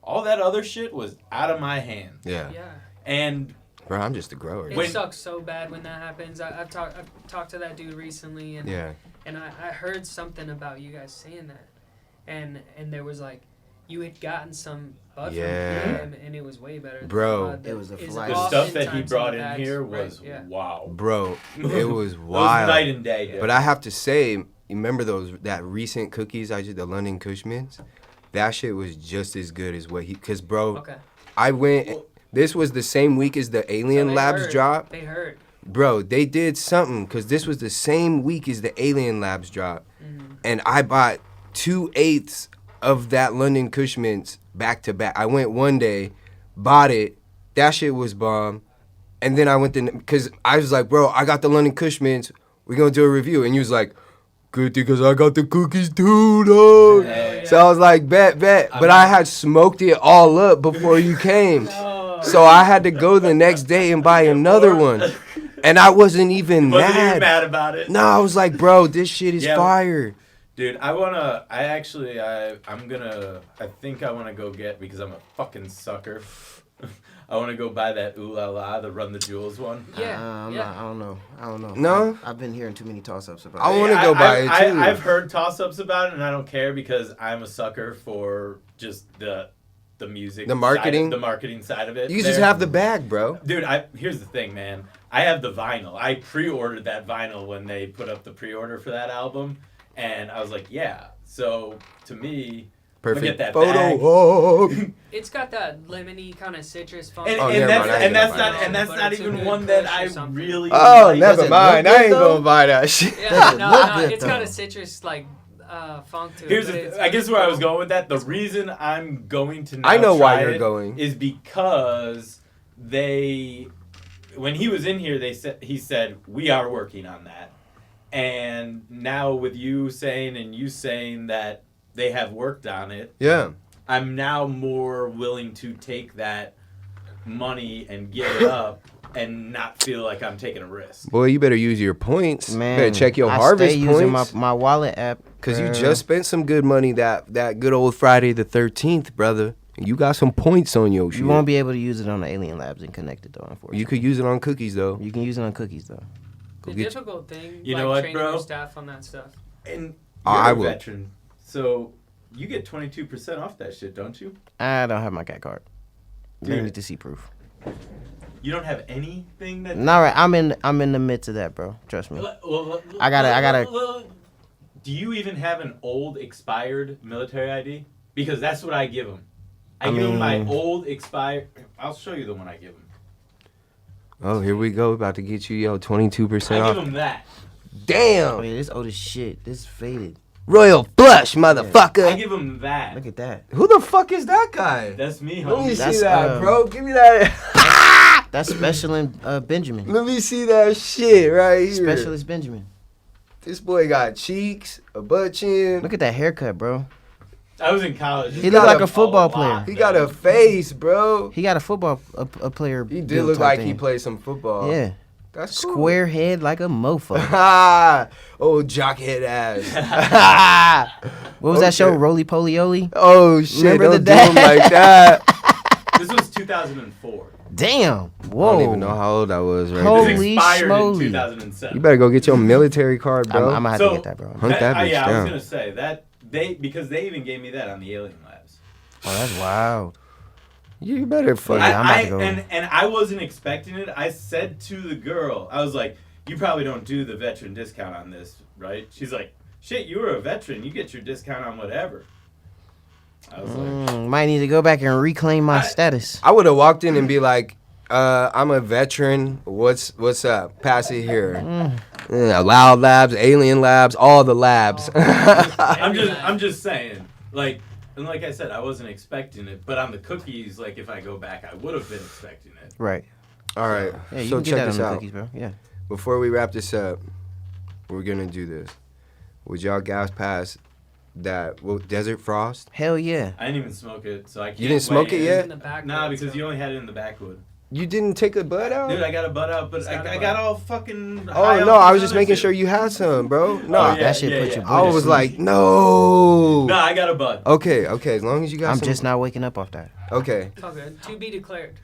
all that other shit was out of my hands. Yeah. Yeah. And Bro, I'm just a grower. It When- sucks so bad when that happens. I've talked to that dude recently, and Yeah. and I heard something about you guys saying that, and there was like, you had gotten some bud Yeah. from him, and it was way better. than Bro. the bud that It was a is flight. the stuff that he oftentimes brought the in bags, here right, was yeah. wow. Bro, it was It was wild. night and day. Dude. But I have to say, you remember that recent cookies I did, the London Kush Mints? That shit was just as good as what cause bro, Okay. I went, this was the same week as the Alien So they Labs heard. drop. They heard. Bro, they did something, cause this was the same week as the Alien Labs drop. And I bought 2/8 of that London Kush Mints back to back. I went one day, bought it, that shit was bomb. And then I went to, cause I was like, bro, I got the London Kush Mints, we're gonna do a review. And you was like, good thing, cause I got the cookies too, dog. Yeah. So I was like, bet. But I had smoked it all up before you came. So I had to go the next day and buy another one. And I wasn't even Wasn't mad. even mad about it. No, I was like, bro, this shit is Yeah. fire. Dude, I think I wanna go get, because I'm a fucking sucker. I wanna go buy that Ooh La La, the Run the Jewels one. Yeah. I don't know. No? I've been hearing too many toss-ups about I it. wanna go buy it, too. I've heard toss-ups about it, and I don't care because I'm a sucker for just the music, The marketing? the marketing side of it. You just have the bag, bro. Dude, here's the thing, man. I have the vinyl. I pre-ordered that vinyl when they put up the pre-order for that album, and I was like, yeah. So to me, Perfect that photo. bag. Oh. It's got that lemony kind of citrus funk. And, Oh, and never that's mind, I ain't and that's gonna buy not that. and that's But not it's a even good one that push or I something. really. Oh, like. never Does it mind. look I good, ain't though? gonna buy that shit. Yeah, Doesn't no, look no, good, it's got though. a citrus like funk to it. Here's but the, it's I guess really where I was cool. going with that. The reason I'm going to now I know why try you're it going. is because when he was in here, he said we are working on that, and now with you saying that they have worked on it, Yeah. I'm now more willing to take that money and give it up and not feel like I'm taking a risk. Boy, you better use your points. Man, Better check your I harvest stay points. using my wallet app. Cause you just spent some good money that good old Friday the 13th, brother. You got some points on your shit. You won't be able to use it on the Alien Labs and connect it though. Unfortunately, You could use it on cookies though. You can use it on cookies though. The get you- difficult thing, You like know what, training bro? your staff on that stuff. And Oh, you're I a will. veteran, so you get 22% off that shit, don't you? I don't have my cat card. You Dude. need to see proof. You don't have anything that. No, right. I'm in the midst of that, bro. Trust me. I gotta- Do you even have an old expired military ID? Because that's what I give them. I give them my mean- old expired. I'll show you the one I give them. Oh, here we go. About to get you 22% I off. give them that. Damn. Oh yeah, this old as shit. This is faded. Royal flush, motherfucker. I give them that. Look at that. Who the fuck is that guy? That's me, Let me homie. That's, see that, um, bro. Give me that. That's Special and Benjamin. Let me see that shit right here. Specialist Benjamin. This boy got cheeks, a butt chin. Look at that haircut, bro. I was in college. He got look like a a football lot, player. He got a face, bro. He got a football a player. He did build look type like thing. he played some football. Yeah. That's cool. Square head like a mofo. Ha! Oh, jockhead ass. What was that show? Okay. Roly Poly Oly? Oh shit! Remember Don't the do him dad? like that. This was 2004. Damn. Whoa. I don't even know how old I was right Holy This there. expired schmoly. in 2007. You better go get your military card, I'm bro. gonna have to get that, bro. Hunt that bitch yeah, I down. was gonna say that because they even gave me that on the Alien Labs. Oh, that's wild. You better fuck. Yeah, I'm about to go. And I wasn't expecting it. I said to the girl, I was like, "You probably don't do the veteran discount on this, right?" She's like, "Shit, you were a veteran. You get your discount on whatever." I was like, Might need to go back and reclaim my I- status. I would have walked in and be like, I'm a veteran. What's up? Pass it here. Loud Labs, Alien Labs, all the labs. I'm just saying, like, and like I said, I wasn't expecting it, but on the cookies, like, if I go back, I would have been expecting it. Right. All right. Yeah, you So can get check that this on the out. cookies, bro. Yeah. Before we wrap this up, we're gonna do this. Would y'all gas pass that Desert Frost? Hell yeah. I didn't even smoke it, so I can't. You didn't smoke weigh it in. yet? In the back Nah, row, because so- you only had it in the backwood. You didn't take a bud out? Dude, I got a butt out, but It's got a I butt. got all fucking. Oh high no, off I this was just other making shit. sure you had some, bro. No, Oh, yeah, that shit yeah, put yeah. your I booty was to like, sleep. no. Nah, I got a bud. Okay, as long as you got I'm some. just not waking up off that. Okay, It's all good. To be declared.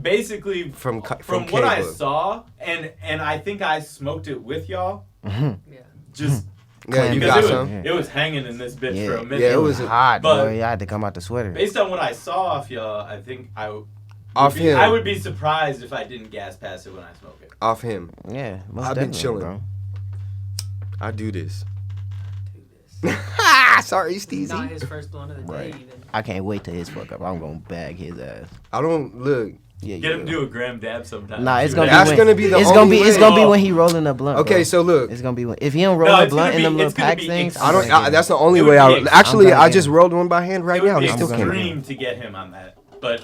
Basically, from what I K-Book. saw, and I think I smoked it with y'all. Yeah. Just Yeah, you because got it was, some. it was hanging in this bitch for a minute. Yeah, it was was- hot, but- boy. I had to come out the sweater. Based on what I saw off y'all, I think Off him. I would be surprised if I didn't gas pass it when I smoke it. Off him. Yeah, most I've been definitely, chilling. bro. I do this. Do this. Sorry, Not Steezy. his first blunt of the Right. day, even. I can't wait till his fuck up. I'm gonna bag his ass. I don't look. Yeah, Get him yeah. to do a gram dab sometime. Nah, it's See gonna what be That's when, gonna be the it's only gonna be it's way. gonna be when he rolling a blunt. Okay, bro. so look. It's gonna be when if he don't roll No, a it's blunt gonna in be- them little it's gonna pack be things. I don't. I'm That's the only It would way. be Actually, I'm gonna I get just him. rolled one by hand right It would now. be and I still can't. extreme to get him on that, but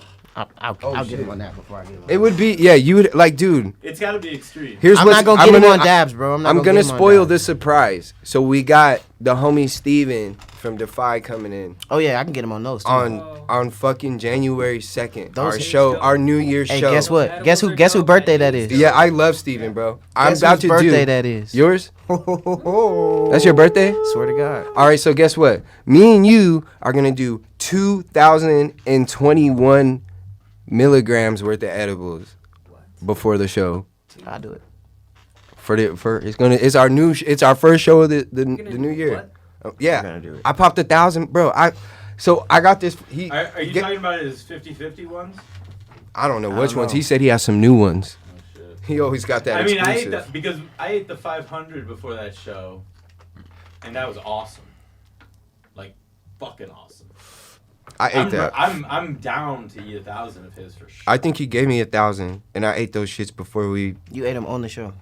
I'll get shit. him on that before I get him. It would be. Yeah, you would like, dude. it's got to be extreme. Here's I'm what's. not gonna get him on dabs, bro. I'm gonna get him on spoil dabs. this surprise. So we got the homie Steven from Defy coming in Oh yeah, I can get him on those too. on fucking January 2nd. Those Our is show, dope. our New Year's Hey, show. guess what? Edibles Guess are who's dope, birthday man. that is? Yeah, I love Steven, bro. I'm Guess about whose to birthday do that is? yours. That's your birthday? Swear to God. All right, so guess what? Me and you are gonna do 2,021 milligrams worth of edibles before the show. I'll do it. It's our first show of the You're gonna new do year. what? Yeah, I'm gonna do it. I popped 1,000, bro. I got this. Are you talking about his 50-50 ones? I don't know I which don't ones. know. He said he has some new ones. Oh shit. He always got that I mean, I ate exclusive. because I ate the 500 before that show, and that was awesome. Like, fucking awesome. I ate that. I'm down to eat 1,000 of his for sure. I think he gave me 1,000, and I ate those shits before we. You ate them on the show.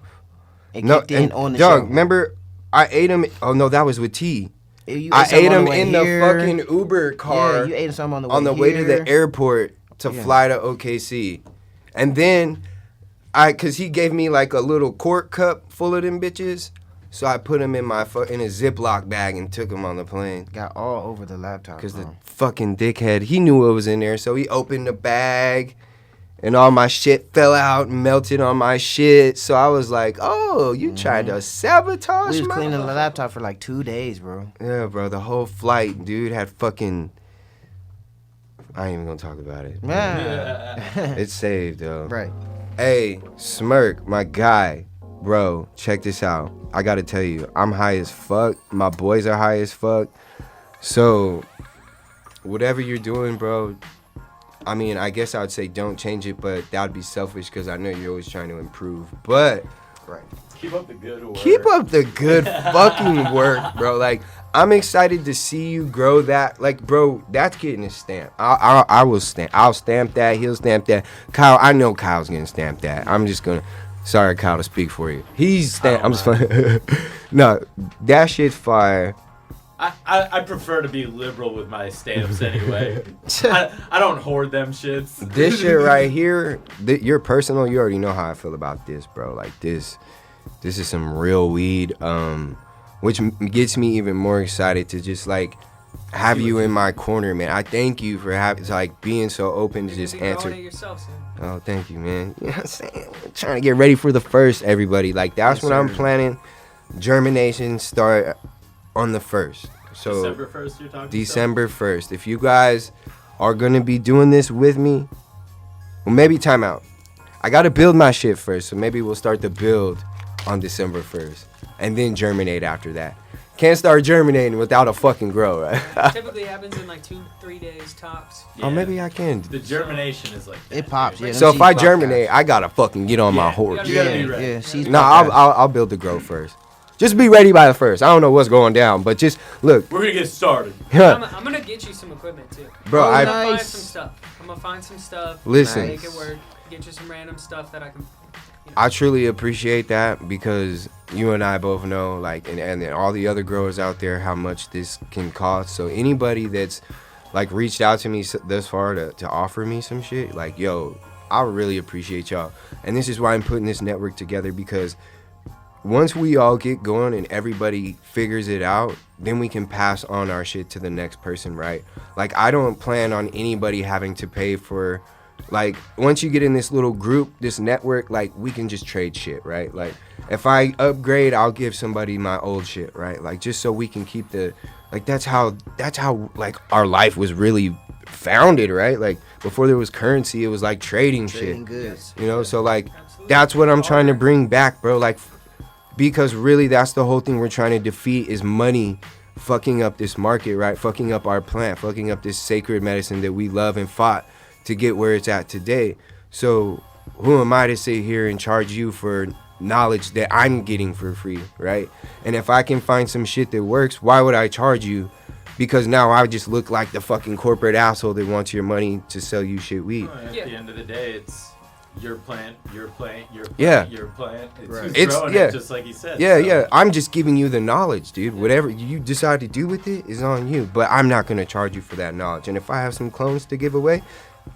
It No, kicked in and on the dog, show. remember I ate them. Oh no, that was with T. You I some ate on them the way in here. the fucking Uber car. Yeah, you ate some on the way on the way to here. the airport to Yeah. fly to OKC, and then cause he gave me like a little quart cup full of them bitches, so I put them in my in a Ziploc bag and took them on the plane. Got all over the laptop. Cause the bro. fucking dickhead, he knew what was in there, so he opened the bag, and all my shit fell out and melted on my shit. So I was like, "Oh, you tried to sabotage We was my cleaning the laptop for like 2 days, bro. Yeah, bro, the whole flight, dude, had fucking. I ain't even gonna talk about it. Yeah. It's saved, though. Right. Hey, Smerk, my guy, bro, check this out. I gotta tell you, I'm high as fuck. My boys are high as fuck. So, whatever you're doing, bro, I mean, I guess I would say don't change it, but that would be selfish because I know you're always trying to improve. But, Right. Keep up the good work. keep up the good fucking work, bro. Like, I'm excited to see you grow that. Like, bro, that's getting a stamp. I will stamp. I'll stamp that. He'll stamp that. Kyle, I know Kyle's gonna stamp that. I'm just gonna. Sorry, Kyle, to speak for you. He's stamp. I'm just playing. No, that shit's fire. I prefer to be liberal with my stamps anyway. I don't hoard them shits. This shit right here, your personal. You already know how I feel about this, bro. Like this is some real weed. Which gets me even more excited to just like have you in my corner, man. I thank you for being so open to You're just gonna be growing answer. it yourself soon. Oh, thank you, man. You know what I'm saying? We're trying to get ready for the first, everybody. Like that's Yes, what I'm sir. planning. Germination start on the 1st. So December 1st, you're talking. December 1st. If you guys are gonna be doing this with me, well, maybe time out. I gotta build my shit first, so maybe we'll start the build on December 1st, and then germinate after that. Can't start germinating without a fucking grow, right? Typically happens in like 2-3 days tops. Oh, maybe I can. The germination is like that, It pops, dude. yeah. So if them I seeds pop, germinate, guys. I gotta fucking get on my Yeah, horse. you gotta be Yeah, ready. yeah. Seeds No, pop, guys. I'll build the grow first. Just be ready by the 1st. I don't know what's going down, but just look, We're gonna get started. I'm gonna get you some equipment too. bro. Oh, I I'm gonna find Nice. some stuff. I'm gonna find some stuff. Listen. Make it work. Get you some random stuff that I can. I truly appreciate that because you and I both know, like, and all the other growers out there, how much this can cost. So anybody that's like reached out to me thus far to offer me some shit, like, yo, I really appreciate y'all. And this is why I'm putting this network together, because once we all get going and everybody figures it out, then we can pass on our shit to the next person, right? Like, I don't plan on anybody having to pay for, like, once you get in this little group, this network, like, we can just trade shit, right? Like, if I upgrade, I'll give somebody my old shit, right? Like, just so we can keep the, like, that's how like our life was really founded, right? Like, before there was currency, it was like trading Trading shit, goods. you know? So, like, Absolutely. that's what I'm trying to bring back, bro. Like, because really that's the whole thing we're trying to defeat is money fucking up this market, right? Fucking up our plant, fucking up this sacred medicine that we love and fought to get where it's at today. So who am I to sit here and charge you for knowledge that I'm getting for free, right? And if I can find some shit that works, why would I charge you? Because now I just look like the fucking corporate asshole that wants your money to sell you shit weed. At Yeah. the end of the day, it's your plant, your plant, your plant, Yeah. your plant. It's Right. who's It's- growing yeah. it, just like he said. Yeah, so. yeah. I'm just giving you the knowledge, dude. Whatever you decide to do with it is on you. But I'm not gonna charge you for that knowledge. And if I have some clones to give away,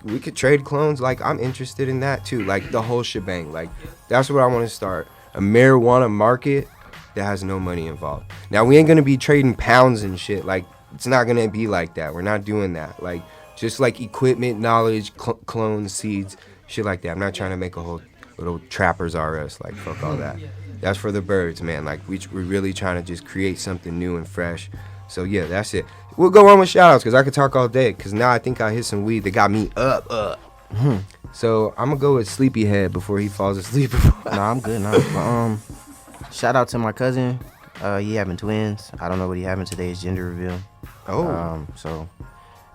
we could trade clones. Like, I'm interested in that too. Like, the whole shebang. Like, that's what I want to start. A marijuana market that has no money involved. Now, we ain't gonna be trading pounds and shit. Like, it's not gonna be like that. We're not doing that. Like, just like equipment, knowledge, clones, seeds, shit like that. I'm not trying to make a whole little trappers R us. Like, fuck all that. That's for the birds, man. Like, we're really trying to just create something new and fresh. So, yeah, that's it. We'll go on with shout-outs because I could talk all day because now I think I hit some weed that got me up. So, I'm going to go with Sleepyhead before he falls asleep. Nah, I'm good now. Shout out to my cousin. He having twins. I don't know what he having today. Is gender reveal. Oh, So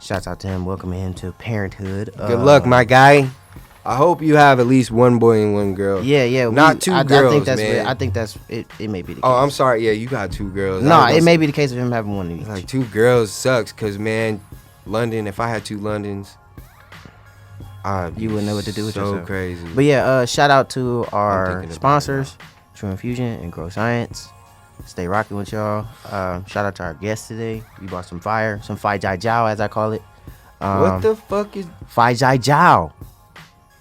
shouts out to him, welcoming him to parenthood. good luck, my guy. I hope you have at least one boy and one girl. Yeah. Not two I girls, think that's man. I think that's it. It may be the case. Oh, I'm sorry. Yeah, you got two girls. Nah, I was it may be the case of him having one each. like, two girls sucks because, man, London. If I had 2 Londons, You wouldn't know what to do with so yourself. crazy. But yeah, shout out to I'm our thinking about it sponsors, True Infusion and Grow Science. Stay rocking with y'all. Shout out to our guest today. We bought some fire Jai Jiao, as I call it. What the fuck is? Phi Jai Jiao.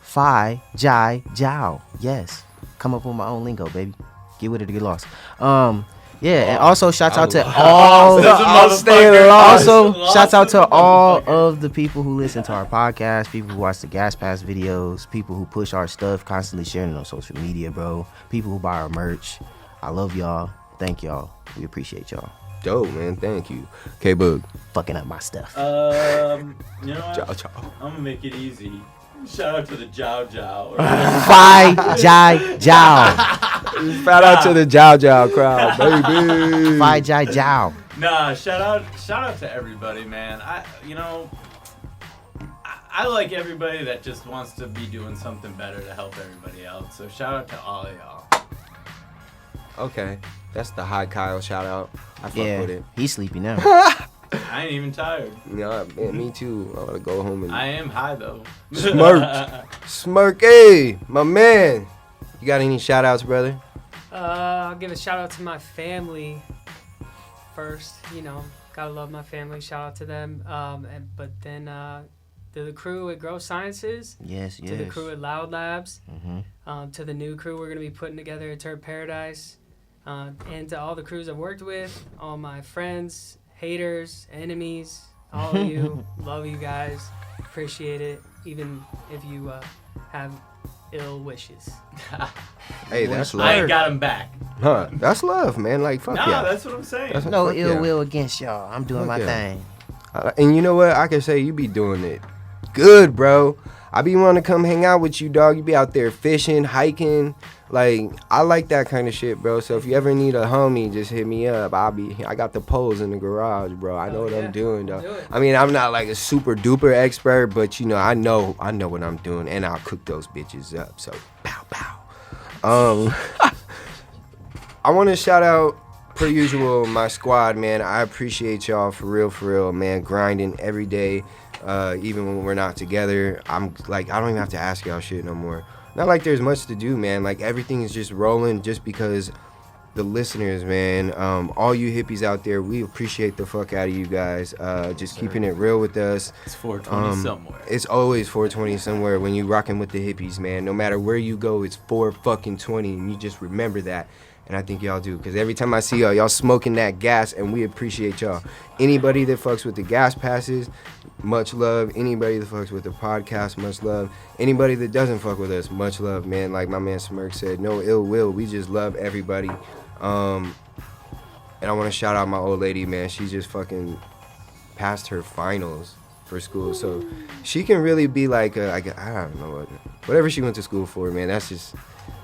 Phi Jai Jiao. Yes. Come up with my own lingo, baby. Get with it or get lost. Yeah, and also shouts out to all. I'll stay lost. Also, shouts out to all of the people who listen to our podcast, people who watch the Gas Pass videos, people who push our stuff, constantly sharing it on social media, bro. People who buy our merch. I love y'all. Thank y'all. We appreciate y'all. Dope, man. Thank you. K-Boog. Fucking up my stuff. You know what? Ciao, ciao. I'm gonna make it easy. Shout out to the Jiao Jiao. Phi Jai Jiao. Shout out to the Jiao Jiao crowd, baby. Phi Jai Jiao. Nah, shout out to everybody, man. I like everybody that just wants to be doing something better to help everybody else. So shout out to all of y'all. Okay, that's the high Kyle shout out. I fuck Yeah, with it. he's sleepy now. I ain't even tired. Yeah, man, me too. I wanna go home and I am high though. Smerk. Hey, my man. You got any shout outs, brother? I'll give a shout out to my family first. You know, gotta love my family. Shout out to them. But then to the crew at Grow Sciences, Yes. to the crew at Loud Labs, Mm-hmm. to the new crew we're gonna be putting together at Turd Paradise, and to all the crews I've worked with, all my friends, haters, enemies, all of you. Love you guys. Appreciate it, even if you have ill wishes. Hey, that's I love. ain't got him back. Huh? That's love, man. Like fuck Nah, yeah. that's what I'm saying. That's- No fuck ill yeah. will against y'all. I'm doing Fuck my yeah. thing. And you know what? I can say you be doing it good, bro. I be wanting to come hang out with you, dog. You be out there fishing, hiking. Like, I like that kind of shit, bro. So if you ever need a homie, just hit me up. I got the poles in the garage, bro. I know Oh, what yeah. I'm doing, dog. Do it. I mean, I'm not like a super duper expert, but you know, I know what I'm doing, and I'll cook those bitches up. So, pow pow. I want to shout out, per usual, my squad, man. I appreciate y'all for real, man. Grinding every day, even when we're not together. I'm like, I don't even have to ask y'all shit no more. Not like there's much to do, man. Like everything is just rolling, just because the listeners, man. All you hippies out there, we appreciate the fuck out of you guys. Just keeping it real with us. It's 420 somewhere. It's always 420 somewhere when you rocking with the hippies, man. No matter where you go, it's 420, and you just remember that. And I think y'all do, because every time I see y'all smoking that gas, and we appreciate y'all. Anybody that fucks with the gas passes, much love. Anybody that fucks with the podcast, much love. Anybody that doesn't fuck with us, much love, man. Like my man Smerk said, no ill will. We just love everybody. And I want to shout out my old lady, man. She just fucking passed her finals for school, so she can really be like I don't know whatever she went to school for, man. That's just,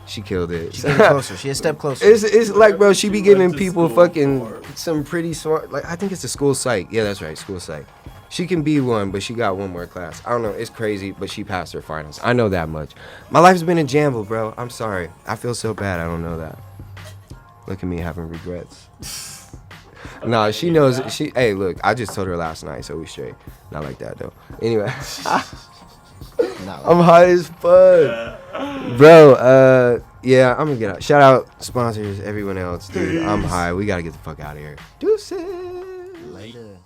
she killed it. She's getting closer. She a step closer. It's like, bro, she be She giving went to people school fucking for. some pretty smart, like I think it's a school psych. Yeah, that's right, school psych. She can be one, but she got one more class. I don't know, it's crazy, but she passed her finals. I know that much. My life's been a jamble, bro. I'm sorry. I feel so bad I don't know that. Look at me having regrets. No, she knows. Hey, look, I just told her last night, so we straight. Not like that though. Anyway, I'm high as fuck, bro. Yeah, I'm gonna get out. Shout out sponsors, everyone else, dude. I'm high. We gotta get the fuck out of here. Deuces. Later.